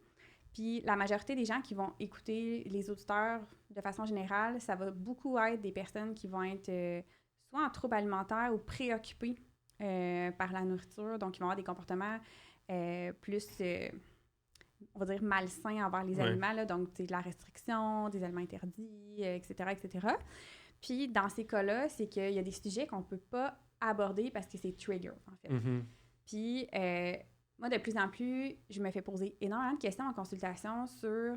Puis, la majorité des gens qui vont écouter les auditeurs de façon générale, ça va beaucoup être des personnes qui vont être soit en trouble alimentaire ou préoccupées par la nourriture. Donc, ils vont avoir des comportements plus, on va dire, malsains envers les aliments. Là. Donc, de la restriction, des aliments interdits, etc., etc. Puis, dans ces cas-là, c'est qu'il y a des sujets qu'on ne peut pas aborder parce que c'est trigger, en fait. Mm-hmm. Puis, moi, de plus en plus, je me fais poser énormément de questions en consultation sur...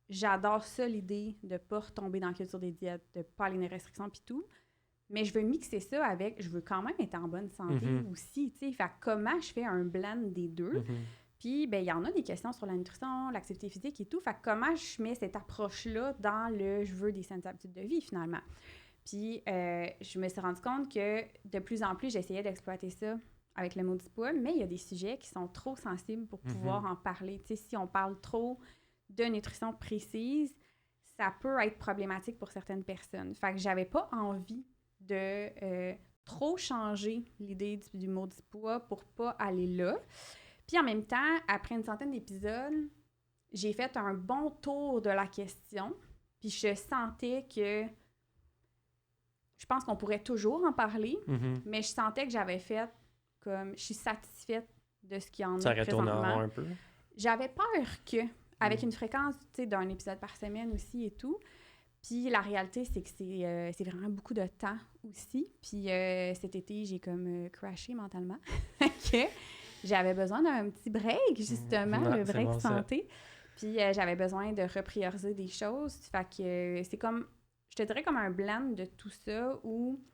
J'adore ça, l'idée de ne pas retomber dans la culture des diètes, de ne pas aller dans les restrictions puis tout. Mais je veux mixer ça avec... Je veux quand même être en bonne santé aussi, tu sais. Fait comment je fais un blend des deux? Puis, ben il y en a des questions sur la nutrition, l'activité physique et tout. Fait comment je mets cette approche-là dans le « je veux des saines habitudes de vie » finalement. Puis, je me suis rendu compte que de plus en plus, j'essayais d'exploiter ça avec le Maudit Pas, mais il y a des sujets qui sont trop sensibles pour pouvoir en parler. Tu sais, si on parle trop de nutrition précise, ça peut être problématique pour certaines personnes. Fait que j'avais pas envie de trop changer l'idée du Maudit Pas pour pas aller là. Puis en même temps, après une centaine d'épisodes, j'ai fait un bon tour de la question, puis je sentais que je pense qu'on pourrait toujours en parler, mais je sentais que j'avais fait comme... Je suis satisfaite de ce qu'il y en a présentement. Ça aurait un peu? J'avais peur que, avec une fréquence, tu sais, d'un épisode par semaine aussi et tout, puis la réalité, c'est que c'est vraiment beaucoup de temps aussi. Puis cet été, j'ai comme crashé mentalement. que j'avais besoin d'un petit break, justement, le break bon, santé. Puis j'avais besoin de reprioriser des choses. Fait que c'est comme... Je te dirais comme un blend de tout ça où...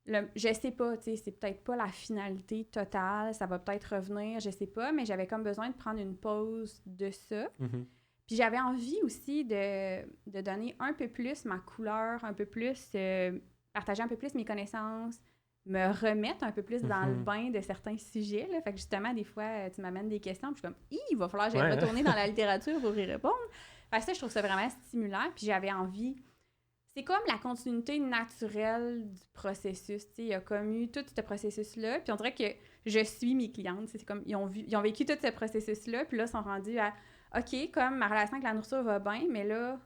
je sais pas, tu sais, c'est peut-être pas la finalité totale, ça va peut-être revenir, je sais pas, mais j'avais comme besoin de prendre une pause de ça. Puis j'avais envie aussi de donner un peu plus ma couleur, un peu plus, partager un peu plus mes connaissances, me remettre un peu plus dans le bain de certains sujets, là. Fait que justement, des fois, tu m'amènes des questions, puis je suis comme, il va falloir que j'aille retourner dans la littérature pour y répondre. Fait que ça, je trouve ça vraiment stimulant, puis j'avais envie... C'est comme la continuité naturelle du processus. Il y a comme eu tout ce processus-là. Puis on dirait que je suis mes clientes. C'est comme ils ont vécu tout ce processus-là. Puis là, ils sont rendus à OK, comme ma relation avec la nourriture va bien, mais là,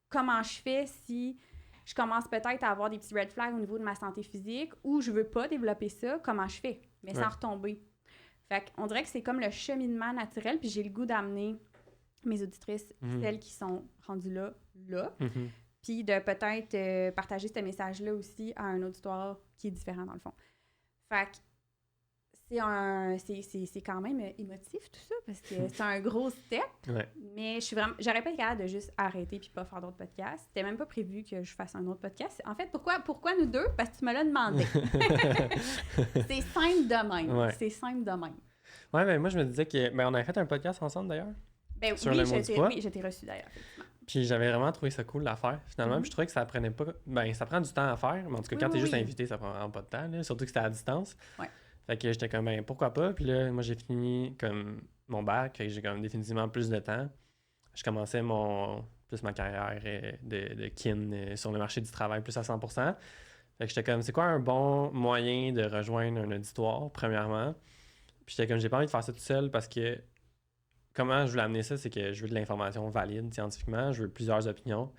comment je fais si je commence peut-être à avoir des petits red flags au niveau de ma santé physique ou je veux pas développer ça, comment je fais? Mais sans retomber. Fait qu'on dirait que c'est comme le cheminement naturel. Puis j'ai le goût d'amener mes auditrices, celles qui sont rendues là. Puis de peut-être partager ce message-là aussi à un auditoire qui est différent, dans le fond. Fait que c'est quand même émotif, tout ça, parce que c'est un gros step. Mais j'aurais pas été capable de juste arrêter puis pas faire d'autres podcasts. C'était même pas prévu que je fasse un autre podcast. En fait, pourquoi nous deux? Parce que tu me l'as demandé. C'est simple de même. C'est simple de même. Ouais, ben moi, je me disais que... Ben, on avait fait un podcast ensemble, d'ailleurs. Ben oui, je t'ai reçu, d'ailleurs, effectivement. Puis j'avais vraiment trouvé ça cool à faire, finalement. Puis je trouvais que ça prenait pas... Ben, ça prend du temps à faire, mais en tout cas, quand t'es juste invité, ça prend vraiment pas de temps, là, surtout que c'était à distance. Fait que j'étais comme, ben, pourquoi pas? Puis là, moi, j'ai fini comme mon bac, fait que j'ai comme définitivement plus de temps. Je commençais ma carrière de kin sur le marché du travail plus à 100%. Fait que j'étais comme, c'est quoi un bon moyen de rejoindre un auditoire, premièrement? Puis j'étais comme, j'ai pas envie de faire ça tout seul parce que comment je voulais amener ça, c'est que je veux de l'information valide scientifiquement, je veux plusieurs opinions.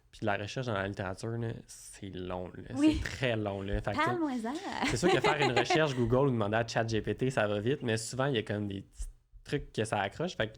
Puis de la recherche dans la littérature, là, c'est long. Là. C'est très long. Parle-moi-en! C'est sûr que faire une recherche Google ou demander à ChatGPT, ça va vite, mais souvent, il y a comme des petits trucs que ça accroche. Fait que,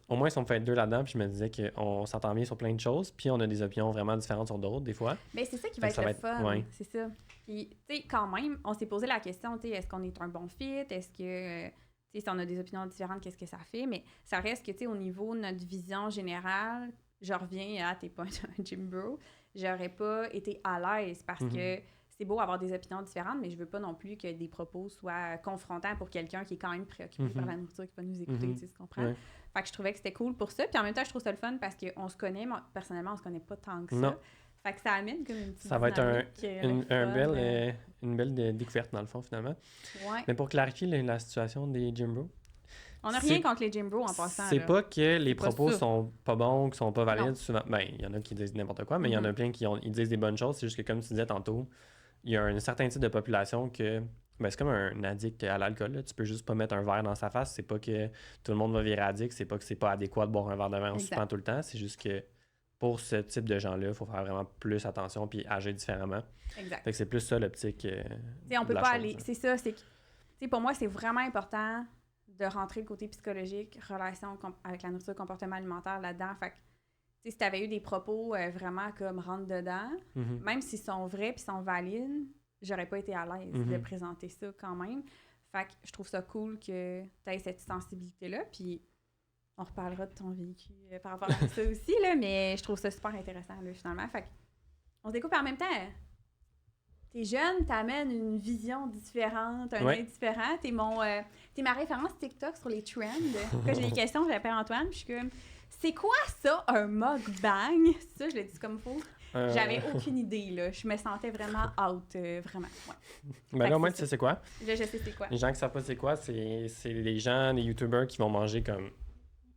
au moins, ils sont fait 2 là-dedans, puis je me disais qu'on s'entend bien sur plein de choses, puis on a des opinions vraiment différentes sur d'autres, des fois. Mais c'est ça qui va être le fun. C'est ça. Puis, tu sais, quand même, on s'est posé la question, tu sais, est-ce qu'on est un bon fit? Est-ce que... si on a des opinions différentes, qu'est-ce que ça fait? Mais ça reste que, tu sais, au niveau de notre vision générale, je reviens à t'es pas un gym bro, j'aurais pas été à l'aise parce que c'est beau avoir des opinions différentes, mais je veux pas non plus que des propos soient confrontants pour quelqu'un qui est quand même préoccupé par la nourriture, qui va nous écouter, tu comprends? Ouais. Fait que je trouvais que c'était cool pour ça. Puis en même temps, je trouve ça le fun parce qu'on se connaît, moi, personnellement, on se connaît pas tant que ça. Non. Fait que ça amène comme une petite ça va être une belle découverte, dans le fond, finalement. Ouais. Mais pour clarifier la situation des gym bros, on n'a rien contre les gym bros en passant. C'est pas que les propos sont pas bons, qui sont pas valides. Souvent, ben, il y en a qui disent n'importe quoi, mais il y en a plein ils disent des bonnes choses. C'est juste que, comme tu disais tantôt, il y a un certain type de population que ben, c'est comme un addict à l'alcool. Là. Tu peux juste pas mettre un verre dans sa face. C'est pas que tout le monde va virer addict. C'est pas que c'est pas adéquat de boire un verre de vin en soupant tout le temps. C'est juste que pour ce type de gens-là, il faut faire vraiment plus attention puis agir différemment. Exact. Fait que c'est plus ça l'optique. On peut pas aller. C'est ça. C'est pour moi, c'est vraiment important de rentrer le côté psychologique, relation avec la nourriture, comportement alimentaire là-dedans. Fait que, si tu avais eu des propos vraiment comme rentre dedans, même s'ils sont vrais puis sont valides, j'aurais pas été à l'aise de présenter ça quand même. Fait que je trouve ça cool que tu aies cette sensibilité-là. Puis on reparlera de ton vécu par rapport à ça aussi, là, mais je trouve ça super intéressant là, finalement. Fait que on se découpe en même temps. T'es jeune, t'amènes une vision différente, un œil différent. T'es ma référence TikTok sur les trends. Quand j'ai des questions, j'appelle Antoine, puis je suis comme, c'est quoi ça, un mukbang? Ça, je l'ai dit comme faux. J'avais aucune idée, là. Je me sentais vraiment out, vraiment. Ouais. Ben là, au moins, tu sais c'est quoi? Je sais c'est quoi. Les gens qui savent pas c'est quoi, c'est les gens, les YouTubers qui vont manger comme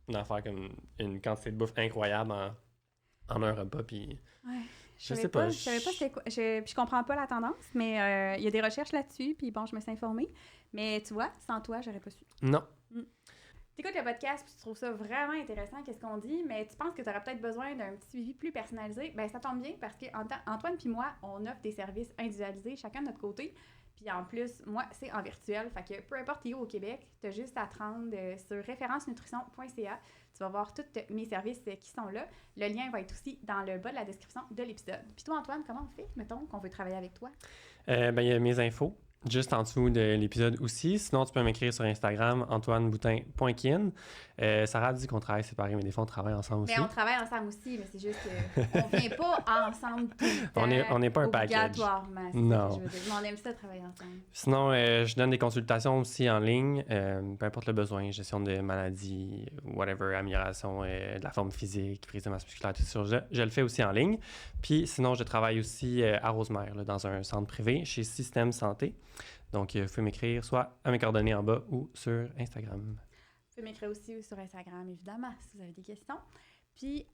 une affaire, comme une quantité de bouffe incroyable en un repas, puis... Ouais. Je sais pas. Je savais pas c'était quoi. Je comprends pas la tendance, mais il y a des recherches là-dessus, puis bon, je me suis informée. Mais tu vois, sans toi, j'aurais pas su. Non. T'écoutes le podcast, puis tu trouves ça vraiment intéressant, qu'est-ce qu'on dit, mais tu penses que tu aurais peut-être besoin d'un petit suivi plus personnalisé. Ben ça tombe bien parce que Antoine puis moi, on offre des services individualisés, chacun de notre côté. Puis en plus, moi, c'est en virtuel. Fait que peu importe où au Québec, tu as juste à te rendre sur référencenutrition.ca. Tu vas voir tous mes services qui sont là. Le lien va être aussi dans le bas de la description de l'épisode. Puis toi, Antoine, comment on fait, mettons, qu'on veut travailler avec toi? Ben, il y a mes infos juste en dessous de l'épisode aussi. Sinon, tu peux m'écrire sur Instagram, antoineboutin.kin. Sarah dit qu'on travaille séparés, mais des fois, on travaille ensemble aussi. Mais on travaille ensemble aussi, mais c'est juste qu'on ne vient pas ensemble tout le temps. On n'est pas un package. Obligatoirement, non. Ce que je veux dire. Mais on aime ça travailler ensemble. Sinon, je donne des consultations aussi en ligne, peu importe le besoin, gestion de maladies, whatever, amélioration de la forme physique, prise de masse musculaire, tout ça. Je le fais aussi en ligne. Puis sinon, je travaille aussi à Rosemère, là, dans un centre privé chez Système Santé. Donc, vous pouvez m'écrire soit à mes coordonnées en bas ou sur Instagram. Vous pouvez m'écrire aussi sur Instagram, évidemment, si vous avez des questions. Puis,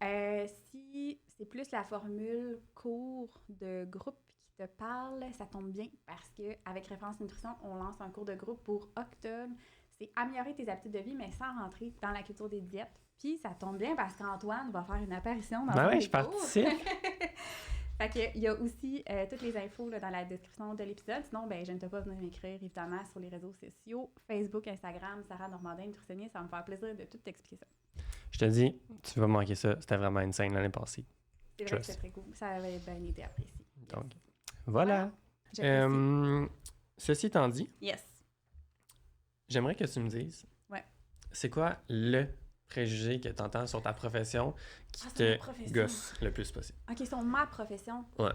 si c'est plus la formule cours de groupe qui te parle, ça tombe bien parce qu'avec Référence Nutrition, on lance un cours de groupe pour octobre. C'est améliorer tes habitudes de vie, mais sans rentrer dans la culture des diètes. Puis, ça tombe bien parce qu'Antoine va faire une apparition dans le cours. Je participe. Fait qu'il y a aussi toutes les infos là, dans la description de l'épisode. Sinon, ben, je ne t'ai pas venir m'écrire, évidemment, sur les réseaux sociaux, Facebook, Instagram, Sarah Normandin, nutritionniste. Ça va me faire plaisir de tout t'expliquer ça. Je te dis, tu vas manquer ça. C'était vraiment une scène l'année passée. C'est vrai que c'est très cool. Ça avait bien été apprécié. Donc, voilà. Ceci étant dit, j'aimerais que tu me dises, c'est quoi le préjugés que tu entends sur ta profession qui te gosse le plus possible? OK, sur ma profession? Ouais.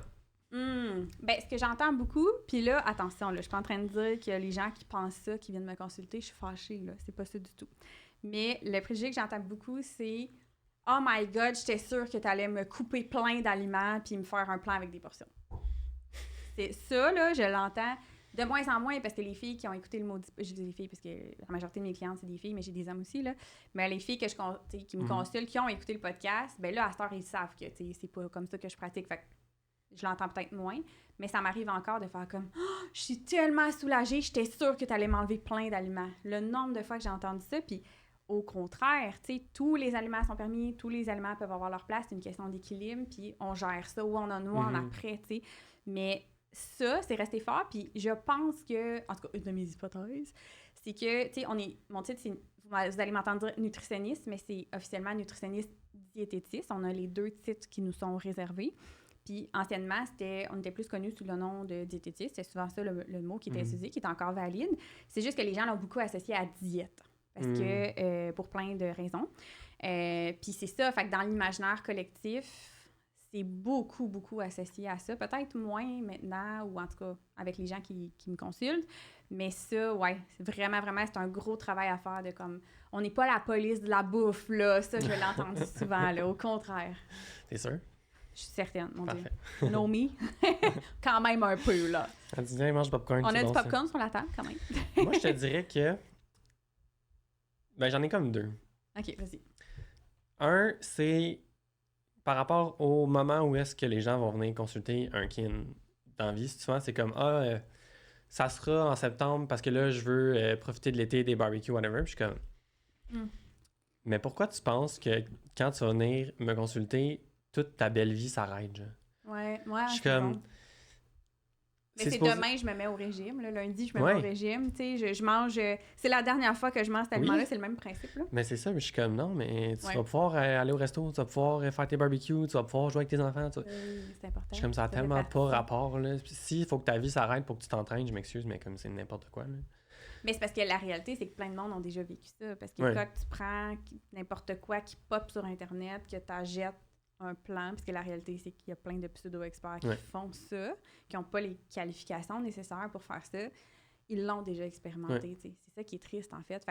Ben, ce que j'entends beaucoup, puis là, attention, là, je suis pas en train de dire que les gens qui pensent ça, qui viennent me consulter, je suis fâchée, là. C'est pas ça du tout. Mais le préjugé que j'entends beaucoup, c'est « Oh my God, j'étais sûre que tu allais me couper plein d'aliments puis me faire un plan avec des portions. » C'est ça, là, je l'entends de moins en moins, parce que les filles qui ont écouté le maudit... Je dis les filles parce que la majorité de mes clientes, c'est des filles, mais j'ai des hommes aussi, là. Mais les filles qui me consultent, qui ont écouté le podcast, ben là, à cette heure, ils savent que c'est pas comme ça que je pratique. Fait que je l'entends peut-être moins, mais ça m'arrive encore de faire comme « Oh, je suis tellement soulagée, j'étais sûre que tu allais m'enlever plein d'aliments. » Le nombre de fois que j'ai entendu ça, puis au contraire, tu sais, tous les aliments sont permis, tous les aliments peuvent avoir leur place, c'est une question d'équilibre, puis on gère ça, ou on en a, ou on après, tu sais. Mais ça, c'est resté fort, puis je pense que, en tout cas, une de mes hypothèses, c'est que, tu sais, mon titre, c'est, vous allez m'entendre dire nutritionniste, mais c'est officiellement nutritionniste diététiste. On a les deux titres qui nous sont réservés. Puis, anciennement, on était plus connus sous le nom de diététiste. C'est souvent ça le mot qui était utilisé, qui est encore valide. C'est juste que les gens l'ont beaucoup associé à diète, parce que, pour plein de raisons. Puis c'est ça, fait que dans l'imaginaire collectif, c'est beaucoup, beaucoup associé à ça. Peut-être moins maintenant, ou en tout cas avec les gens qui me consultent. Mais ça, ouais, c'est vraiment, c'est un gros travail à faire de comme... On n'est pas la police de la bouffe, là. Ça, je l'ai entendu souvent, là. Au contraire. T'es sûr? Je suis certaine, mon Parfait. Dieu. Know me? Quand même un peu, là. Elle dit, viens, mange du popcorn. On a bon, du popcorn sur la table, quand même. Moi, je te dirais que... Ben, j'en ai comme 2. OK, vas-y. Un, c'est par rapport au moment où est-ce que les gens vont venir consulter un kin dans la vie. Souvent, c'est comme, ça sera en septembre parce que là, je veux profiter de l'été, des barbecues, whatever. Puis je suis comme, mais pourquoi tu penses que quand tu vas venir me consulter, toute ta belle vie s'arrête, genre? Ouais, Je suis comme... bon. Mais c'est demain, je me mets au régime. Le lundi, je me mets au régime. Tu sais, je mange... c'est la dernière fois que je mange cet aliment-là. C'est le même principe, là. Mais c'est ça, mais je suis comme, non, mais tu vas pouvoir aller au resto, tu vas pouvoir faire tes barbecues, tu vas pouvoir jouer avec tes enfants. C'est important. Je suis comme, ça a tellement pas rapport, là. S'il faut que ta vie s'arrête pour que tu t'entraînes, je m'excuse, mais comme c'est n'importe quoi, là. Mais c'est parce que la réalité, c'est que plein de monde ont déjà vécu ça. Parce que quand tu prends n'importe quoi qui pop sur Internet, que tu achètes un plan, parce que la réalité, c'est qu'il y a plein de pseudo-experts qui font ça, qui n'ont pas les qualifications nécessaires pour faire ça, ils l'ont déjà expérimenté. C'est ça qui est triste, en fait.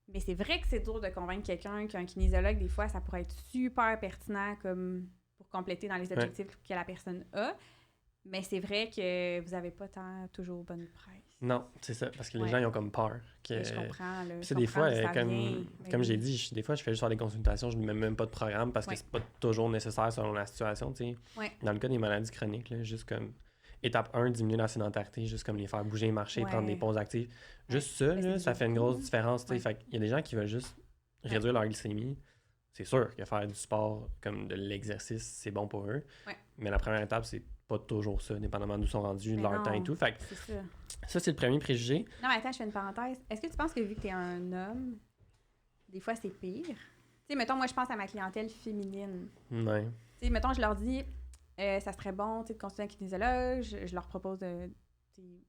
Mais c'est vrai que c'est dur de convaincre quelqu'un qu'un kinésiologue, des fois, ça pourrait être super pertinent comme pour compléter dans les objectifs que la personne a. Mais c'est vrai que vous n'avez pas toujours bonne presse. Non, c'est ça, parce que les gens, ils ont comme peur. Que... Je comprends. C'est des fois, comme j'ai dit, des fois, je fais juste faire des consultations, je ne mets même pas de programme parce que c'est pas toujours nécessaire selon la situation. Dans le cas des maladies chroniques, là, juste comme étape 1, diminuer la sédentarité, juste comme les faire bouger, marcher, prendre des pauses actives. Juste ça, là, ça fait une grosse différence. Fait il y a des gens qui veulent juste réduire leur glycémie. C'est sûr que faire du sport comme de l'exercice, c'est bon pour eux. Mais la première étape, c'est pas toujours ça, dépendamment d'où sont rendus, de leur temps et tout. Fait que ça, c'est le premier préjugé. Non, mais attends, je fais une parenthèse. Est-ce que tu penses que vu que t'es un homme, des fois, c'est pire? Tu sais, mettons, moi, je pense à ma clientèle féminine. Ouais. Tu sais, mettons, je leur dis, ça serait bon, tu sais, de consulter un kinésiologue. Je leur propose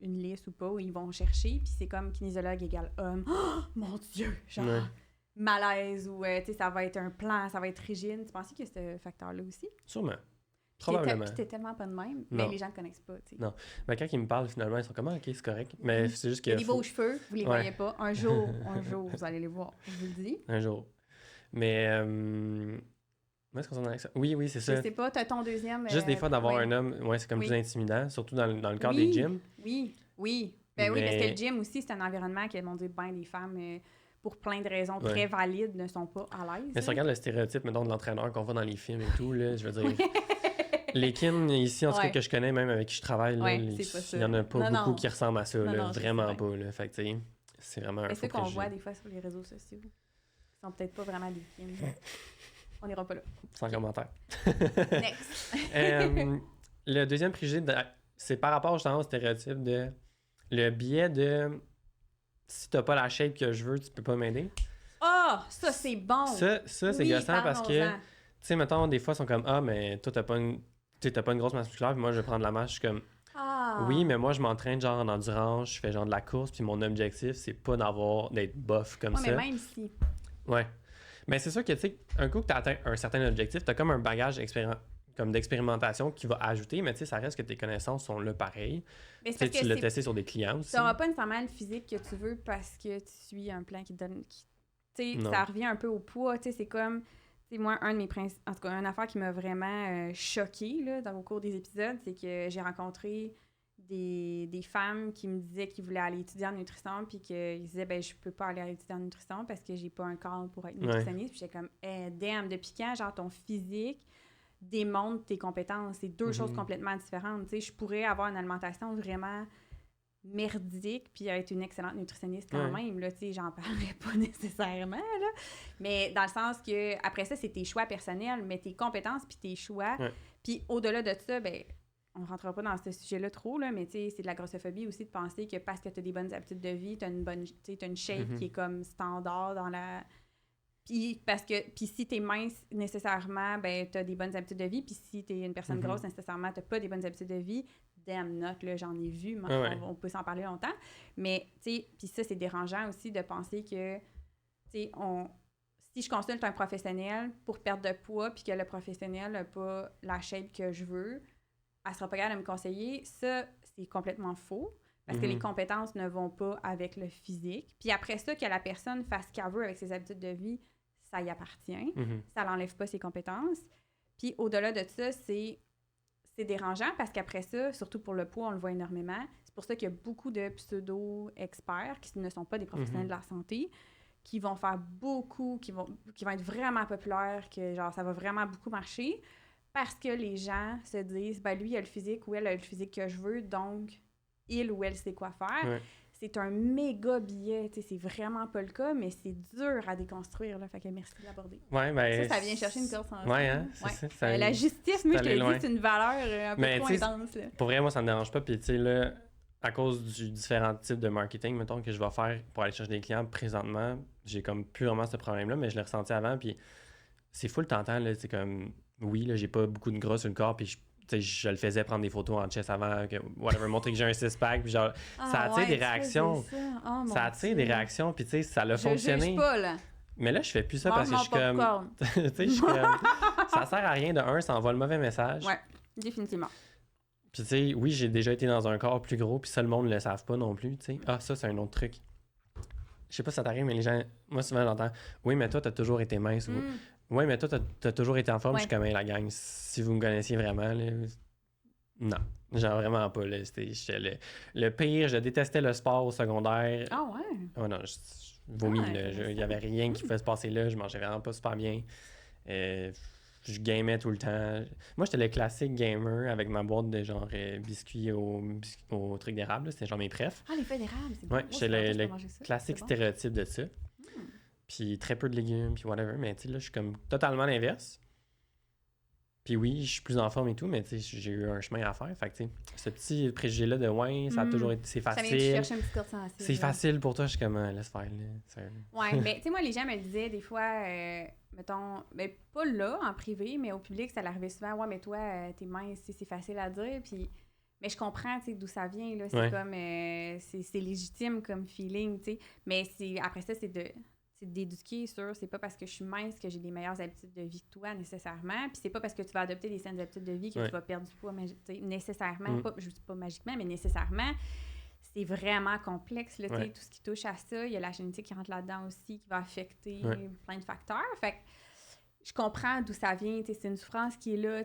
une liste ou pas, où ils vont chercher. Puis c'est comme kinésiologue égale homme. Oh, mon Dieu! Genre, malaise ou, tu sais, ça va être un plan, ça va être rigide. Tu penses qu'il y a ce facteur-là aussi? Sûrement. Probablement. Puis t'es tellement pas de même, mais les gens ne connaissent pas, tu sais. Non. Mais quand ils me parlent, finalement, ils sont comme, OK, c'est correct. Mais c'est juste que... Il y a des beaux cheveux, vous les voyez pas. Un jour, vous allez les voir, je vous le dis. Un jour. Mais... Où est-ce qu'on s'en est avec ça? Oui, c'est ça. Je sais pas, t'as ton deuxième... Juste des fois, d'avoir un homme, c'est comme plus intimidant, surtout dans le cadre des gyms. Oui. Ben oui, parce que le gym aussi, c'est un environnement que, mon Dieu, les femmes... pour plein de raisons très valides, ne sont pas à l'aise. Mais si tu regardes le stéréotype, mettons, de l'entraîneur qu'on voit dans les films et tout, là, je veux dire... Les kins ici, en tout cas, que je connais, même avec qui je travaille, là, il n'y en a pas beaucoup qui ressemblent à ça, là, vraiment pas. Là. Fait que, tu sais, c'est vraiment un faux préjugé. C'est ce qu'on voit des fois sur les réseaux sociaux. Ils sont peut-être pas vraiment des kins. On n'ira pas là. Sans commentaire. Next. Le deuxième préjugé, c'est par rapport justement au stéréotype de... Le biais de... Si t'as pas la shape que je veux, tu peux pas m'aider. Ah! Ça, c'est bon! Ça c'est gossant parce que... Tu sais, mettons, des fois, ils sont comme « Ah, mais toi, t'as pas une grosse masse musculaire, puis moi, je vais prendre la masse. » Je suis comme « Oui, mais moi, je m'entraîne genre en endurance, je fais genre de la course, puis mon objectif, c'est pas d'être buff comme ça. » mais même si... Ouais. Mais c'est sûr que, tu sais, un coup que t'as atteint un certain objectif, t'as comme un bagage d'expérimentation qui va ajouter, mais tu sais, ça reste que tes connaissances sont là pareil. Tu sais, tu l'as testé sur des clients aussi. Tu n'auras pas nécessairement le physique que tu veux parce que tu suis un plan qui te donne... Tu sais, ça revient un peu au poids, tu sais, c'est comme... C'est moi, un de mes principes, en tout cas, une affaire qui m'a vraiment choquée au cours des épisodes, c'est que j'ai rencontré des femmes qui me disaient qu'ils voulaient aller étudier en nutrition, puis qu'ils disaient, ben je peux pas aller étudier en nutrition parce que j'ai pas un corps pour être nutritionniste. Puis j'étais comme, damn, depuis quand, genre, ton physique démontre tes compétences? C'est deux choses complètement différentes. Tu sais, je pourrais avoir une alimentation vraiment merdique puis être une excellente nutritionniste quand même, là, tu sais, j'en parlerai pas nécessairement, là, mais dans le sens que, après ça, c'est tes choix personnels, mais tes compétences puis tes choix, puis au-delà de ça, ben, on rentrera pas dans ce sujet-là trop, là, mais tu sais, c'est de la grossophobie aussi de penser que parce que t'as des bonnes habitudes de vie, t'as une shape qui est comme standard dans la... Puis si t'es mince, nécessairement, ben t'as des bonnes habitudes de vie, puis si t'es une personne grosse, nécessairement, t'as pas des bonnes habitudes de vie. Damn not, là, j'en ai vu, on peut s'en parler longtemps. Mais, tu sais, puis ça, c'est dérangeant aussi de penser que, tu sais, si je consulte un professionnel pour perdre de poids puis que le professionnel n'a pas la shape que je veux, elle sera pas capable de me conseiller. Ça, c'est complètement faux parce que les compétences ne vont pas avec le physique. Puis après ça, que la personne fasse ce qu'elle veut avec ses habitudes de vie, ça y appartient. Ça n'enlève pas ses compétences. Puis au-delà de ça, c'est dérangeant parce qu'après ça, surtout pour le poids, on le voit énormément. C'est pour ça qu'il y a beaucoup de pseudo-experts qui ne sont pas des professionnels de la santé, qui vont faire beaucoup, qui vont être vraiment populaires, que genre ça va vraiment beaucoup marcher, parce que les gens se disent, ben lui, il a le physique ou elle a le physique que je veux, donc il ou elle sait quoi faire. Ouais. C'est un méga billet, tu sais, c'est vraiment pas le cas, mais c'est dur à déconstruire, là, fait que merci de l'aborder. Ouais, ben, ça vient chercher une corde sensible. Ouais, hein, c'est ça. La justice, moi, je te allé le loin. dis, c'est une valeur un peu Mais trop intense, là. Pour vrai, moi, ça me dérange pas. Puis, tu sais, là, à cause du différents types de marketing, mettons, que je vais faire pour aller chercher des clients présentement, j'ai comme plus vraiment ce problème-là, mais je l'ai ressenti avant. Puis, c'est full tentant, là. C'est comme, oui, là, j'ai pas beaucoup de gras sur le corps. Puis, je le faisais prendre des photos en chest avant, montrer que j'ai un six-pack. Puis, genre, ça attire des réactions. Ça attire des réactions. Puis, tu sais, ça l'a fonctionné. Je juge pas, là. Mais là, je fais plus ça parce que je suis comme. Tu sais, je suis comme. Ça sert à rien de un, ça envoie le mauvais message. Ouais, définitivement. Puis, tu sais, oui, j'ai déjà été dans un corps plus gros, puis ça, le monde ne le savent pas non plus, tu sais. Ah, ça, c'est un autre truc. Je sais pas si ça t'arrive, mais les gens. Moi, souvent, j'entends, oui, mais toi, t'as toujours été mince. Ou, oui, mais toi, t'as toujours été en forme. Je suis comme, la gang, si vous me connaissiez vraiment, là. Non. Genre, vraiment pas, là. J'étais le pire, je détestais le sport au secondaire. Ah, ouais. Oh non, je vomis, là. Il y avait rien qui pouvait se passer là. Je mangeais vraiment pas super bien. Je gamais tout le temps. Moi, j'étais le classique gamer avec ma boîte de genre biscuits au truc d'érable. C'était genre mes préfs. Ah, les feuilles d'érable, c'est bon. Ouais, j'étais le classique stéréotype de ça. Puis très peu de légumes, puis whatever. Mais tu sais, là, je suis comme totalement l'inverse. Puis oui, je suis plus en forme et tout, mais tu sais, j'ai eu un chemin à faire. Fait que tu sais, ce petit préjugé-là de ouais, ça a toujours été. C'est facile. Ça vient de chercher un petit corde sensible. C'est facile pour toi, je suis comme, laisse faire, là. Ouais, mais tu sais, moi, les gens me le disaient des fois, mettons, ben pas là, en privé, mais au public, ça l'arrivait souvent, ouais, mais toi, t'es mince, c'est facile à dire. Puis, mais je comprends, tu sais, d'où ça vient, là. C'est comme, c'est légitime comme feeling, tu sais. Mais après ça, c'est d'éduquer sur, c'est pas parce que je suis mince que j'ai des meilleures habitudes de vie que toi, nécessairement. Puis c'est pas parce que tu vas adopter des saines habitudes de vie que tu vas perdre du poids, nécessairement. Pas, je dis pas magiquement, mais nécessairement. C'est vraiment complexe, là, tout ce qui touche à ça. Il y a la génétique qui rentre là-dedans aussi, qui va affecter plein de facteurs. Fait que je comprends d'où ça vient, c'est une souffrance qui est là,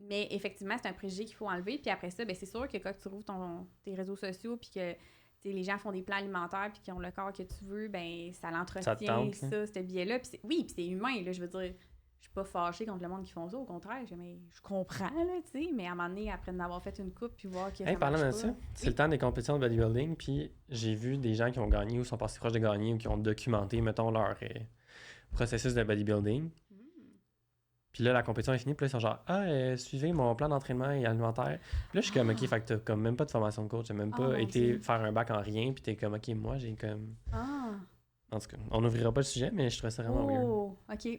mais effectivement, c'est un préjugé qu'il faut enlever. Puis après ça, ben, c'est sûr que quand tu rouvres tes réseaux sociaux, puis que les gens font des plans alimentaires puis qui ont le corps que tu veux, ben ça l'entretient, ce biais-là. Puis puis c'est humain, là, je veux dire, je suis pas fâchée contre le monde qui font ça, au contraire, je comprends, là, tu sais, mais à un moment donné, après d'avoir fait une coupe puis voir que ça parlant de marche ça, pas, c'est le temps des compétitions de bodybuilding, puis j'ai vu des gens qui ont gagné ou sont passés proches de gagner ou qui ont documenté, mettons, leur processus de bodybuilding. Puis là, la compétition est finie, puis là, ils sont genre, suivez mon plan d'entraînement et alimentaire. Puis là, je suis comme, OK, fait que t'as comme même pas de formation de coach, j'ai même pas été faire un bac en rien, puis t'es comme, OK, moi, j'ai comme... En tout cas, on n'ouvrira pas le sujet, mais je trouvais ça vraiment weird. OK,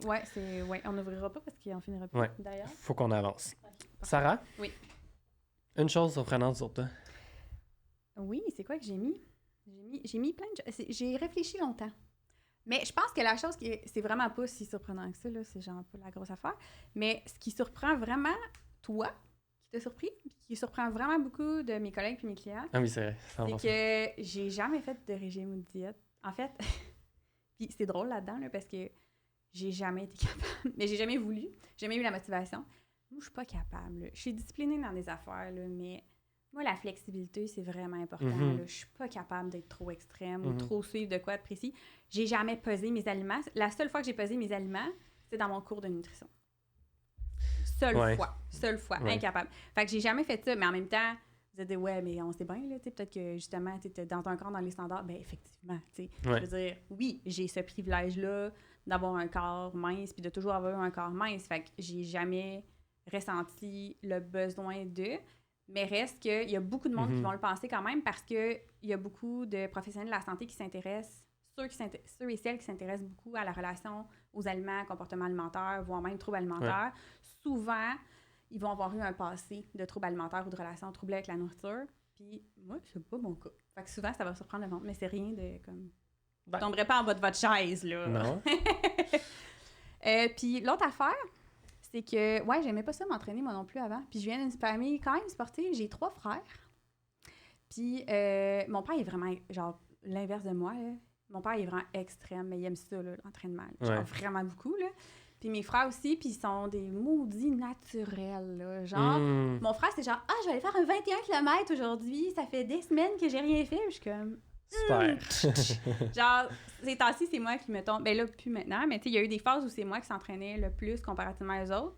ouais, on n'ouvrira pas parce qu'il en finira plus, d'ailleurs. Faut qu'on avance. Okay. Sarah? Oui. Une chose surprenante sur toi. Oui, c'est quoi que j'ai mis? J'ai mis plein de choses. J'ai réfléchi longtemps. Mais je pense que la chose c'est vraiment pas si surprenant que ça, là, c'est genre pas la grosse affaire. Mais ce qui surprend vraiment toi, qui t'a surpris, qui surprend vraiment beaucoup de mes collègues puis mes clients. Ah oui, c'est vrai. C'est que j'ai jamais fait de régime ou de diète. En fait, puis c'est drôle là-dedans, là, parce que j'ai jamais été capable. Mais j'ai jamais voulu. J'ai jamais eu la motivation. Moi, je suis pas capable. Là. Je suis disciplinée dans des affaires, là, mais moi, la flexibilité, c'est vraiment important. Là. Je suis pas capable d'être trop extrême ou trop suivre de quoi de précis. J'ai jamais pesé mes aliments. La seule fois que j'ai pesé mes aliments, c'est dans mon cours de nutrition. Seule fois, incapable. Fait que j'ai jamais fait ça, mais en même temps, vous avez dit, ouais, mais on sait bien, là, peut-être que justement, tu es dans un corps dans les standards. Ben effectivement, tu sais. Je veux dire, oui, j'ai ce privilège-là d'avoir un corps mince puis de toujours avoir un corps mince. Fait que j'ai jamais ressenti le besoin de... Mais reste qu'il y a beaucoup de monde qui vont le penser quand même parce qu'il y a beaucoup de professionnels de la santé qui s'intéressent, ceux et celles qui s'intéressent beaucoup à la relation aux aliments, comportements alimentaires, voire même troubles alimentaires. Souvent, ils vont avoir eu un passé de troubles alimentaires ou de relations troublées avec la nourriture. Puis moi, c'est pas mon cas. Fait que souvent, ça va surprendre le monde, mais c'est rien de comme Je tomberais pas en bas de votre chaise, là. Non. Puis l'autre affaire, c'est que, ouais, j'aimais pas ça m'entraîner, moi non plus, avant. Puis je viens d'une famille quand même sportive. J'ai 3 frères. Puis mon père est vraiment, genre, l'inverse de moi, là. Mon père est vraiment extrême, mais il aime ça, là, l'entraînement. Genre, vraiment beaucoup, là. Puis mes frères aussi, puis ils sont des maudits naturels, là. Genre, mon frère, c'est genre, je vais aller faire un 21 km aujourd'hui. Ça fait des semaines que j'ai rien fait. Puis je suis comme... Super. Genre, ces temps-ci, c'est moi qui me tombe. Ben là, plus maintenant, mais tu sais, il y a eu des phases où c'est moi qui s'entraînais le plus comparativement aux autres.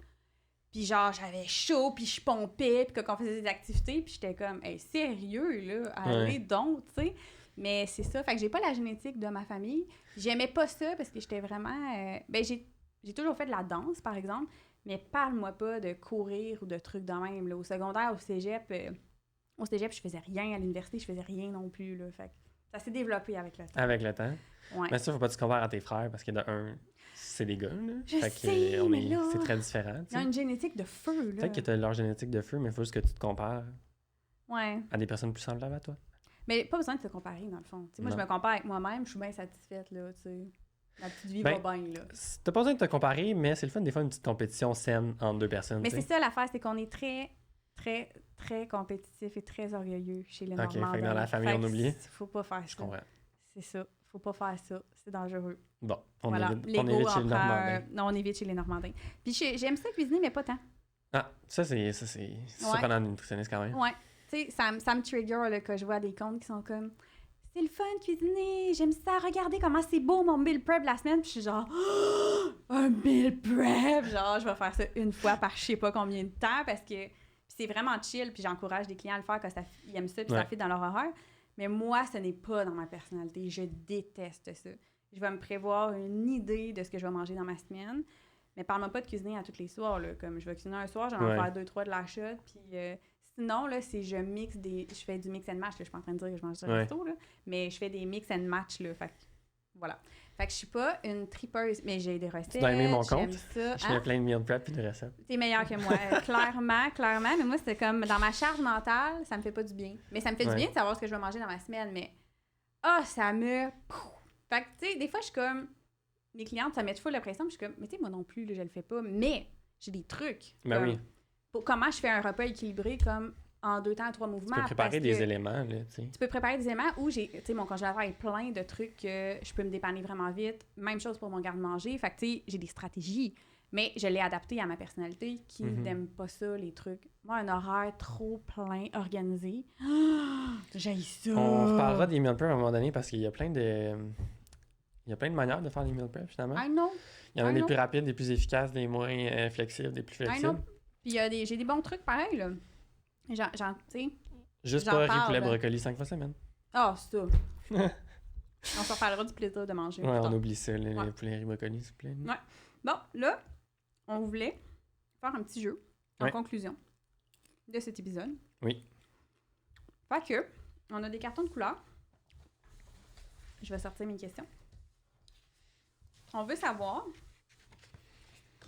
Puis genre, j'avais chaud, puis je pompais, puis qu'on faisait des activités, puis j'étais comme, hey, sérieux, là, allez donc, tu sais. Mais c'est ça, fait que j'ai pas la génétique de ma famille. J'aimais pas ça parce que j'étais vraiment... ben j'ai toujours fait de la danse, par exemple, mais parle-moi pas de courir ou de trucs de même, là. Au secondaire, au cégep, je faisais rien. À l'université, je faisais rien non plus, là. Fait que ça s'est développé avec le temps. Avec le temps? Ouais. Mais ça, faut pas que tu compares à tes frères parce que de un, c'est des gars, là. Je fait sais, que mais là, c'est très différent. ils ont une génétique de feu, là. Peut-être que t'as leur génétique de feu, mais il faut juste que tu te compares à des personnes plus semblables à toi. Mais pas besoin de se comparer, dans le fond. T'sais, moi, je me compare avec moi-même, je suis bien satisfaite, là, tu sais. La petite vie va bien, là. T'as pas besoin de te comparer, mais c'est le fun, des fois, une petite compétition saine entre deux personnes. Mais c'est ça l'affaire, c'est qu'on est très, très, très compétitif et très orgueilleux chez les Normands. Fait que dans la famille, on oublie. Faut pas faire ça. Je comprends. C'est ça. Faut pas faire ça. C'est dangereux. Bon, on voilà. évite chez les Normandins. Non, on évite chez les Normandins. Puis j'aime ça cuisiner, mais pas tant. Ah, ça c'est surprenant de nutritionniste quand même. Ouais. Tu sais, ça me trigger là, que je vois des comptes qui sont comme... C'est le fun de cuisiner, j'aime ça, regardez comment c'est beau mon meal prep la semaine. Puis je suis genre, un meal prep! Genre, je vais faire ça une fois par je sais pas combien de temps parce que c'est vraiment chill. Puis j'encourage des clients à le faire quand ils aiment ça puis ça fit dans leur horaire. Mais moi, ce n'est pas dans ma personnalité. Je déteste ça. Je vais me prévoir une idée de ce que je vais manger dans ma semaine. Mais parle-moi pas de cuisiner à tous les soirs. Là. Comme je vais cuisiner un soir, j'en vais faire 2-3 de la shot. Puis sinon, là, c'est je fais du mix and match. Là. Je suis pas en train de dire que je mange du resto, là, mais je fais des mix and match. Là. Fait que, voilà. Fait que je suis pas une tripeuse, mais j'ai des recettes. Tu dois aimer mon compte. Ça. Je fais plein de meal prep et de recettes. T'es meilleure que moi. clairement. Mais moi, c'est comme dans ma charge mentale, ça me fait pas du bien. Mais ça me fait du bien de savoir ce que je vais manger dans ma semaine. Mais ça me... Fait que, tu sais, des fois, je suis comme... Mes clientes, ça met full la pression. Puis je suis comme, mais tu sais, moi non plus, là, je le fais pas. Mais j'ai des trucs. Ben oui. Pour comment je fais un repas équilibré comme en 2 temps, 3 mouvements. Tu peux préparer des éléments, là, tu sais. Tu peux préparer des éléments où tu sais, mon congélateur est plein de trucs que je peux me dépanner vraiment vite. Même chose pour mon garde-manger. Fait que, tu sais, j'ai des stratégies. Mais je l'ai adapté à ma personnalité qui n'aime pas ça, les trucs. Moi, un horaire trop plein, organisé. J'haïs ça. On reparlera des meal prep à un moment donné parce qu'il y a plein de... manières de faire des meal prep, finalement. I know. Il y en a des plus rapides, des plus efficaces, des moins flexibles, des plus flexibles. I know. Puis j'ai des bons trucs pareils, là. Genre, tu sais... Juste pas riz, poulet, brocoli 5 fois semaine. Ah, c'est ça. On se reparlera du plaisir de manger. Ouais, on oublie ça, les poulets, riz, brocoli, s'il vous plaît. Ouais. Bon, là, on voulait faire un petit jeu en conclusion de cet épisode. Oui. Fait que, on a des cartons de couleur. Je vais sortir mes questions. On veut savoir...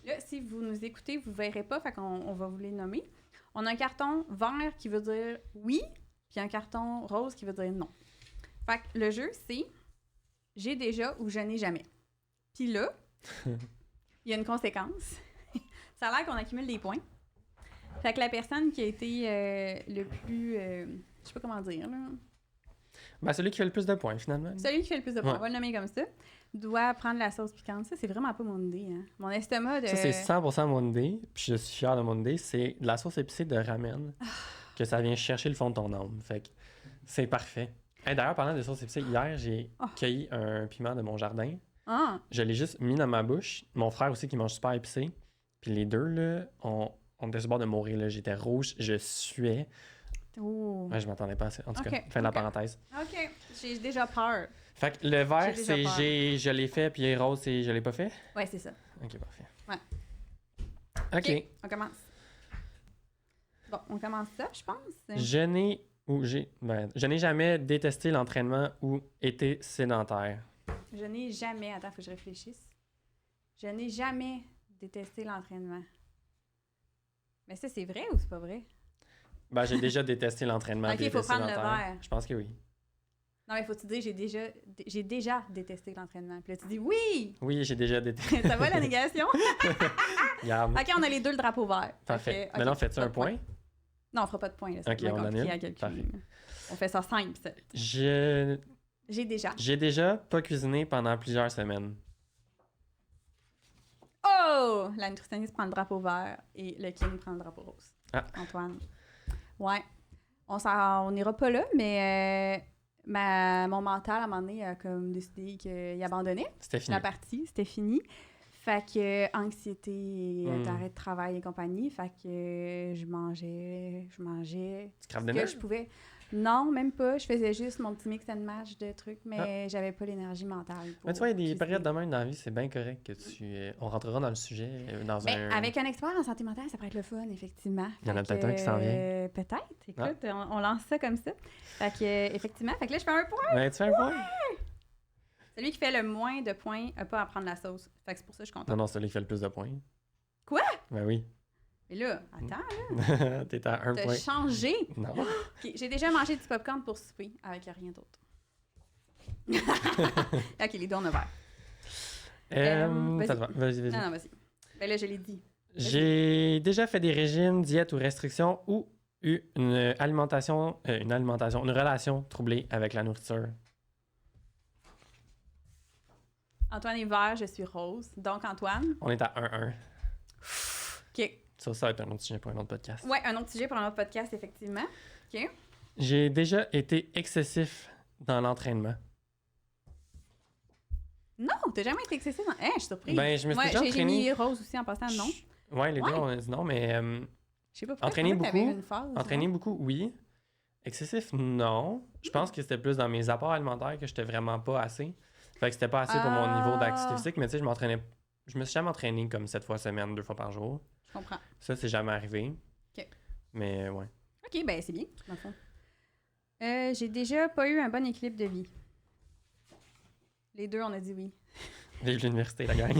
Là, si vous nous écoutez, vous ne verrez pas, fait qu'on va vous les nommer. On a un carton vert qui veut dire oui, puis un carton rose qui veut dire non. Fait que le jeu, c'est j'ai déjà ou je n'ai jamais. Puis là, il y a une conséquence. Ça a l'air qu'on accumule des points. Fait que la personne qui a été le plus... je sais pas comment dire, là. Ben, celui qui fait le plus de points, finalement. Celui qui fait le plus de points, on va le nommer comme ça, doit prendre la sauce piquante. Ça, c'est vraiment pas mon idée, hein. Mon estomac de... Ça, c'est 100% mon idée, puis je suis fier de mon idée. C'est de la sauce épicée de ramen, que ça vient chercher le fond de ton âme. Fait que c'est parfait. Hey, d'ailleurs, parlant de sauce épicée, hier, j'ai cueilli un piment de mon jardin. Je l'ai juste mis dans ma bouche. Mon frère aussi, qui mange super épicé. Puis les deux, là, on était sur le bord de mourir, là. J'étais rouge, je suais. Ouais, je m'attendais pas à ça. En tout cas, fin de la parenthèse. OK. J'ai déjà peur. Fait que le vert, c'est je l'ai fait, puis le rose, c'est je l'ai pas fait? Ouais, c'est ça. OK, parfait. Ouais. OK. On commence. Bon, on commence ça, je pense. Je n'ai jamais détesté l'entraînement ou été sédentaire. Je n'ai jamais... Attends, faut que je réfléchisse. Je n'ai jamais détesté l'entraînement. Mais ça, c'est vrai ou c'est pas vrai? Ben, j'ai déjà détesté l'entraînement. OK, il faut prendre le vert. Je pense que oui. Non, mais faut-tu dire, j'ai déjà détesté l'entraînement. Puis là, tu dis oui! Oui, j'ai déjà détesté. Ça va, la négation? Regarde. OK, on a les deux le drapeau vert. Parfait. Okay, Maintenant, fais-tu pas un de point? point? Non, on fera pas de point. Là, OK, on annule. à calculer. Parfait. On fait ça simple, ça. J'ai J'ai déjà. déjà pas cuisiné pendant plusieurs semaines. Oh! La nutritionniste prend le drapeau vert et le kiné prend le drapeau rose. Ah. Antoine. Ouais. On n'ira pas là, mais mon mental, à un moment donné, a comme décidé qu'il abandonnait C'était fini. la partie. C'était fini. Fait que anxiété, d'arrêt de travail et compagnie. Fait que je mangeais Tu craves ce des que nerfs? je pouvais. Non, même pas. Je faisais juste mon petit mix and match de trucs, mais j'avais pas l'énergie mentale pour Mais tu vois, il y a des cuisiner. périodes de même dans la vie, c'est bien correct que on rentrera dans le sujet dans Ben, avec un expert en santé mentale, ça pourrait être le fun, effectivement. Il y en a Fait peut-être un qui s'en vient. Peut-être. Écoute, on lance ça comme ça. Fait que, effectivement. Fait que là, je fais un point. Ouais, tu fais un point? Celui qui fait le moins de points n'a pas à prendre la sauce. Fait que c'est pour ça que je suis contente. Non, celui qui fait le plus de points. Quoi? Ben oui. Mais là, attends, T'es à un t'as point. changé. Non. OK, j'ai déjà mangé du popcorn pour souper avec rien d'autre. OK, les deux, on a vert. Ça te va. Vas-y. Non, vas-y. Ben là, je l'ai dit. J'ai déjà fait des régimes, diètes ou restrictions ou eu une relation troublée avec la nourriture. Antoine est vert, je suis rose. Donc, Antoine. On est à 1-1. OK. Ça va être un autre sujet pour un autre podcast. Ouais, un autre sujet pour un autre podcast, effectivement. OK. J'ai déjà été excessif dans l'entraînement. Non, t'as jamais été excessif dans... je suis surprise. Ben, je me suis déjà J'ai entraîné. mis rose aussi en passant, non? Ouais, les deux, Ouais. on a dit non, mais Je sais pas pourquoi. entraîner je pensais que t'avais beaucoup, eu une phase, entraîner beaucoup, oui. Excessif, non. Je pense que c'était plus dans mes apports alimentaires que j'étais vraiment pas assez. Fait que c'était pas assez pour mon niveau d'activité physique, mais tu sais, je me suis jamais entraîné comme 7 fois semaine, 2 fois par jour. Je comprends. Ça, c'est jamais arrivé. OK. Mais ouais. OK, ben c'est bien, dans le fond. J'ai déjà pas eu un bon équilibre de vie. Les deux, on a dit oui. Vive l'université, la gang.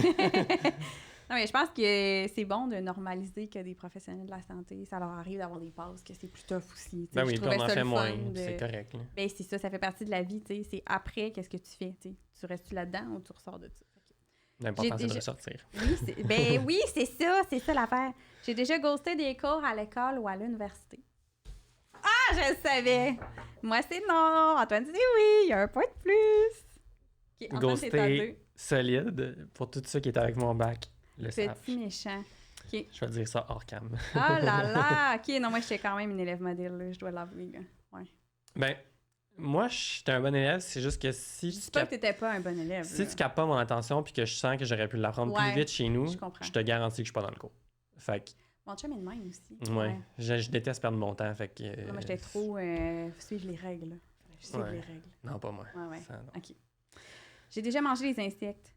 Non, mais je pense que c'est bon de normaliser que des professionnels de la santé, ça leur arrive d'avoir des pauses, que c'est plus tough aussi. Ben Je oui, puis trouvais on en ça fait le moins. fun de- C'est correct. Là. Ben c'est ça partie de la vie, tu sais. C'est après, qu'est-ce que tu fais, tu sais. Tu restes-tu là-dedans ou tu ressors de ça? L'important, c'est de déjà- ressortir. Oui, c'est ça l'affaire. J'ai déjà ghosté des cours à l'école ou à l'université. Ah, je le savais! Moi, c'est non. Antoine dit oui, il y a un point de plus. OK, Antoine, t'es à Ghosté solide pour tous ceux qui étaient avec mon bac. Le savent. Petit méchant. OK. Je vais dire ça hors cam. Oh là là! OK, non, moi, j'étais quand même une élève modèle, là, je dois l'avouer. Là. Ouais. Ben, moi, j'étais un bon élève. C'est juste que Je si dis tu pas que t'étais pas un bon élève. Si là. tu captes pas mon attention puis que je sens que j'aurais pu l'apprendre Ouais, plus vite chez nous, je comprends. je te garantis que je suis pas dans le cours. Fait que, Mon chum est de même aussi. ouais, je déteste perdre mon temps. Fait que, Non, moi, j'étais trop suivre les règles. Là. Fallait suivre Ouais. les règles. Non, pas moi. Ouais. Ça, non. OK. J'ai déjà mangé des insectes.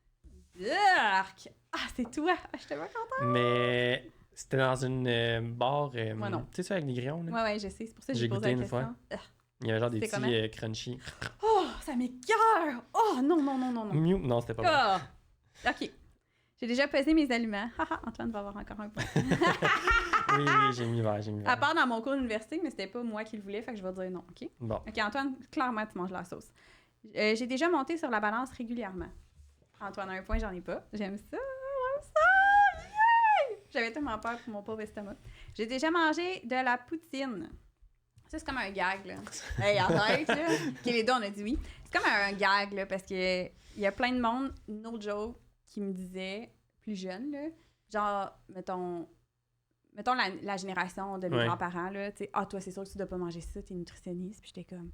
Arc! Ah, c'est toi! Ah, je te vois contente. Mais c'était dans une barre. Moi, non. Tu sais, ça avec des grillons, là? Ouais, je sais. C'est pour ça que J'ai j'ai posé goûté la une question. fois. Ah. Il y avait genre des C'était petits crunchy. Oh, ça m'écoeure! Oh, non. Miou! Non, c'était pas bon. Ah! OK. J'ai déjà pesé mes aliments. Haha, Antoine va avoir encore un point. Oui, j'ai mis vert, À part dans mon cours d'université, mais c'était pas moi qui le voulais, fait que je vais dire non, OK? Bon. OK, Antoine, clairement, tu manges la sauce. J'ai déjà monté sur la balance régulièrement. Antoine a un point, j'en ai pas. J'aime ça! Yeah! J'avais tellement peur pour mon pauvre estomac. J'ai déjà mangé de la poutine. Ça, c'est comme un gag, là. Hey, arrête, là! OK, les deux, on a dit oui. C'est comme un gag, là, parce que il y a plein de monde, no joke, qui me disait, plus jeune, là, genre, mettons la génération de mes Ouais. grands-parents, là, tu sais, ah, toi, c'est sûr que tu dois pas manger ça, t'es nutritionniste. Puis j'étais comme,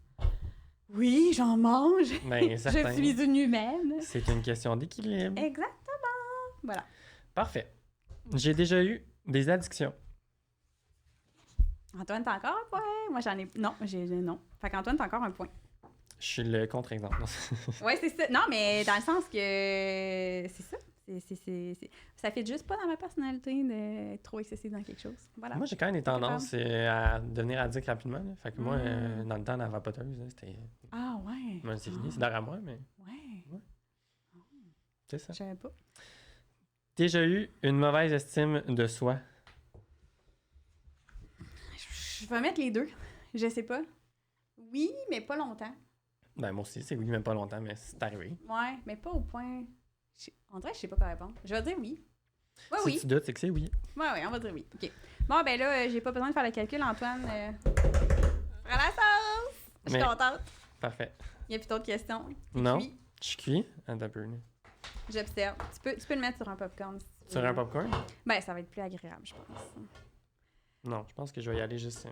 oui, j'en mange. Ben, certain. Je suis une humaine. C'est une question d'équilibre. Exactement. Voilà. Parfait. J'ai déjà eu des addictions. Antoine, t'as encore un point? Moi, j'en ai. Non, non. Fait qu'Antoine, t'as encore un point. Je suis le contre-exemple. Ouais, c'est ça. Non, mais dans le sens que c'est ça. Ça fait juste pas dans ma personnalité d'être trop excessif dans quelque chose. Voilà. Moi, j'ai quand même des tendances à devenir addict rapidement. Là. Fait que moi, dans le temps, la vapoteuse, là, c'était... Ah, ouais. Moi, c'est fini, c'est derrière moi, mais Ouais. c'est ça. Je savais pas. Déjà eu une mauvaise estime de soi. Je vais mettre les deux. Je sais pas. Oui, mais pas longtemps. Ben, moi aussi, c'est oui, même pas longtemps, mais c'est arrivé. Ouais, mais pas au point... On dirait que je sais pas quoi répondre. Je vais dire oui. Ouais, Si oui. tu doutes, c'est que c'est oui. Ouais, on va dire oui. OK. Bon, ben là, j'ai pas besoin de faire le calcul, Antoine. Prends la sauce! Je suis Mais- contente. Parfait. Il n'y a plus d'autres questions. T'es Non. cuit. Je suis cuit. Attends un peu. là. J'observe. Tu peux le mettre sur un popcorn. Si tu Sur veux. un popcorn? Ben, ça va être plus agréable, je pense. Non, je pense que je vais y aller juste...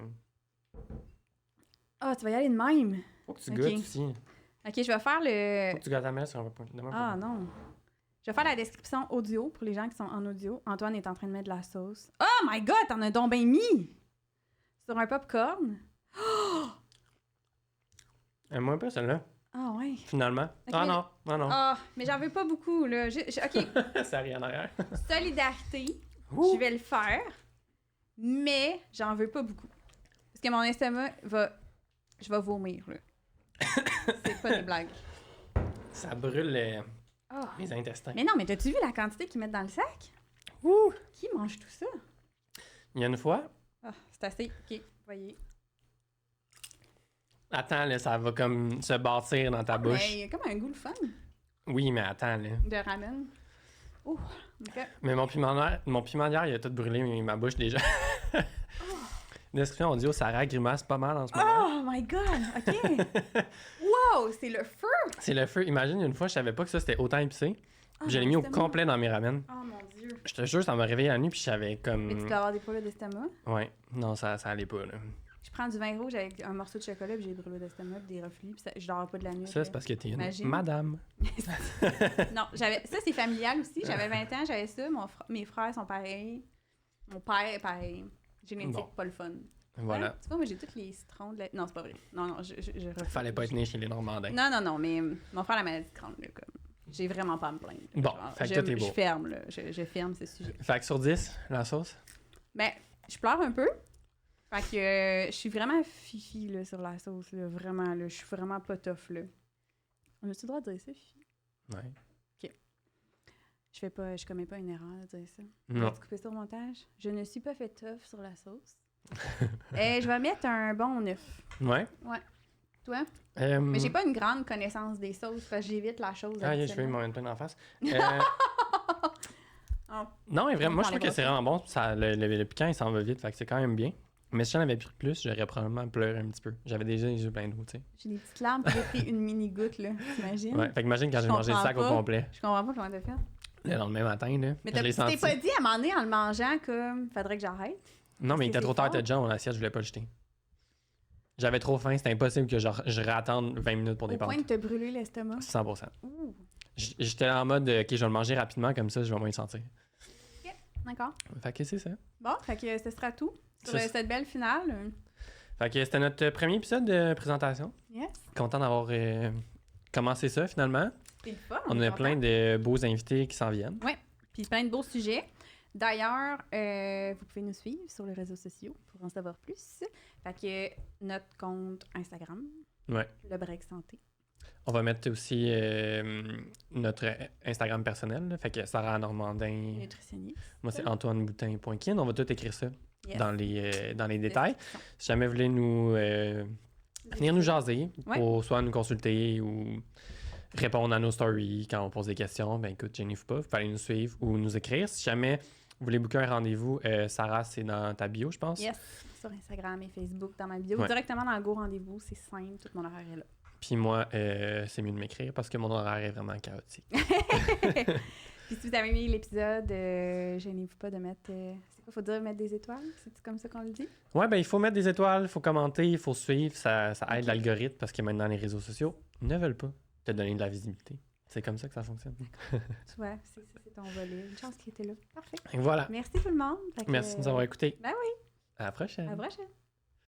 Ah, tu vas y aller de même. Faut que tu Ok. goûtes aussi. OK, je vais faire le... Faut que tu goûtes ta mère sur un popcorn. Donne-moi un Ah, popcorn. non. Je vais faire la description audio pour les gens qui sont en audio. Antoine est en train de mettre de la sauce. Oh my God, t'en as donc bien mis! Sur un popcorn. Moi un peu celle-là, Ah ouais. finalement. Ok. Ah non, non, non. Ah, mais j'en veux pas beaucoup, là. OK, Ça arrive en arrière. solidarité, Ouh. je vais le faire, mais j'en veux pas beaucoup. Parce que mon estomac va... Je vais vomir, là. C'est pas des blagues. Ça brûle Ah. les intestins. Mais non, mais t'as-tu vu la quantité qu'ils mettent dans le sac? Ouh. Qui mange tout ça? Il y a une fois... Ah, c'est assez. OK, voyez. Attends, là, ça va comme se bâtir dans ta Mais bouche. il y a comme un goût le fun Oui, mais attends, là. de ramen. Ouh, OK. Mais mon piment d'hier, il a tout brûlé ma bouche déjà. Description audio, Sarah grimace pas mal en ce moment. Oh my God! OK! Wow! C'est le feu! C'est le feu. Imagine, une fois, je savais pas que ça, c'était autant épicé. Oh, Je l'ai mon mis au estomac. complet dans mes ramen. Oh mon Dieu! Je te jure, ça m'a réveillé la nuit, puis je savais comme... Mais tu peux avoir des problèmes d'estomac. Ouais, non, ça allait pas, là. Je prends du vin rouge avec un morceau de chocolat, puis j'ai des brûlures d'estomac, puis des reflux, puis je dors pas de la nuit. Ça, c'est parce que t'es une Imagine. madame. Non, ça c'est familial aussi. J'avais 20 ans, j'avais ça. Mes frères sont pareils. Mon père est pareil. Génétique, Bon. pas le fun. Voilà. Ouais, tu vois, moi j'ai tous les citrons de la... Non, c'est pas vrai. Non, je refuse. Fallait pas être né chez les Normandins. Non, mais mon frère a la maladie de Crohn, là, comme... J'ai vraiment pas à me plaindre. là. Bon, Genre, fait que tout est beau. Je ferme, là. Je ferme ce sujet. Fait que sur 10, la sauce? Ben, je pleure un peu. Fait que je suis vraiment fifi, là, sur la sauce, là. Vraiment, là. Je suis vraiment pas tough, là. On a-tu le droit de dire ça, fifi? Ouais. Je commets pas une erreur de dire ça. Non. Vas-tu couper ça au montage? Je ne suis pas fait tough sur la sauce. Je vais mettre un bon 9. Ouais? Toi? Mais j'ai pas une grande connaissance des sauces, parce que j'évite la chose. Ah, je vais habituellement. m'en mettre plein en face. Oh. Non, mais vraiment, moi, je On trouve que c'est prend vraiment bon. Ça, le piquant, il s'en va vite, fait que c'est quand même bien. Mais si j'en avais pris plus, j'aurais probablement pleuré un petit peu. J'avais déjà les yeux pleins d'eau, tu sais. J'ai des petites larmes, puis j'ai pris une mini-goutte, là. T'imagines? Ouais, fait qu'imagine quand Je j'ai mangé le comprends sac au pas. complet. Je comprends pas comment t'as fait. Le lendemain matin, là. Mais je l'ai tu t'es senti. pas dit à un moment donné, en le mangeant, comme, faudrait que j'arrête? Non, mais il Parce que était trop c'est tard, fort. t'as déjà mon assiette, je voulais pas le jeter. J'avais trop faim, c'était impossible que je réattende 20 minutes pour des Au point pâtes. de te brûler l'estomac. 100%. Ouh, J'étais en mode, OK, je vais le manger rapidement, comme ça, je vais moins le sentir. d'accord. Fait que c'est ça. Bon, fait que ce sera tout sur Ça, c'est- cette belle finale. Fait que c'était notre premier épisode de présentation. Yes. Content d'avoir commencé ça, finalement. C'est le fun. On est a content. plein de beaux invités qui s'en viennent. Puis plein de beaux sujets. D'ailleurs, vous pouvez nous suivre sur les réseaux sociaux pour en savoir plus. Fait que notre compte Instagram, Ouais. le break santé. On va mettre aussi notre Instagram personnel. Là. Fait que Sarah Normandin, Nutritionniste. moi c'est AntoineBoutin.kin. On va tout écrire ça Yes. dans les détails. Description. Si jamais vous voulez venir nous jaser, Ouais. pour soit nous consulter ou répondre à nos stories quand on pose des questions, ben écoute, gênez-vous pas, vous pouvez aller nous suivre ou nous écrire. Si jamais vous voulez booker un rendez-vous, Sarah, c'est dans ta bio, je pense. Yes, sur Instagram et Facebook, dans ma bio. Ouais. Directement dans le Go Rendez-vous, c'est simple, tout mon horaire est là. Puis moi, c'est mieux de m'écrire parce que mon horaire est vraiment chaotique. Puis si vous avez aimé l'épisode, gênez-vous pas de mettre... c'est quoi, faut dire mettre des étoiles? C'est comme ça qu'on le dit? Ouais, ben il faut mettre des étoiles, il faut commenter, il faut suivre, ça aide Ok. l'algorithme parce que maintenant les réseaux sociaux ne veulent pas te donner de la visibilité. C'est comme ça que ça fonctionne. Tu vois, c'est ton volet. Une chance qu'il était là. Parfait. Et voilà. Merci tout le monde. Fait que, Merci de nous avoir écoutés. Ben oui, À la prochaine. à la prochaine.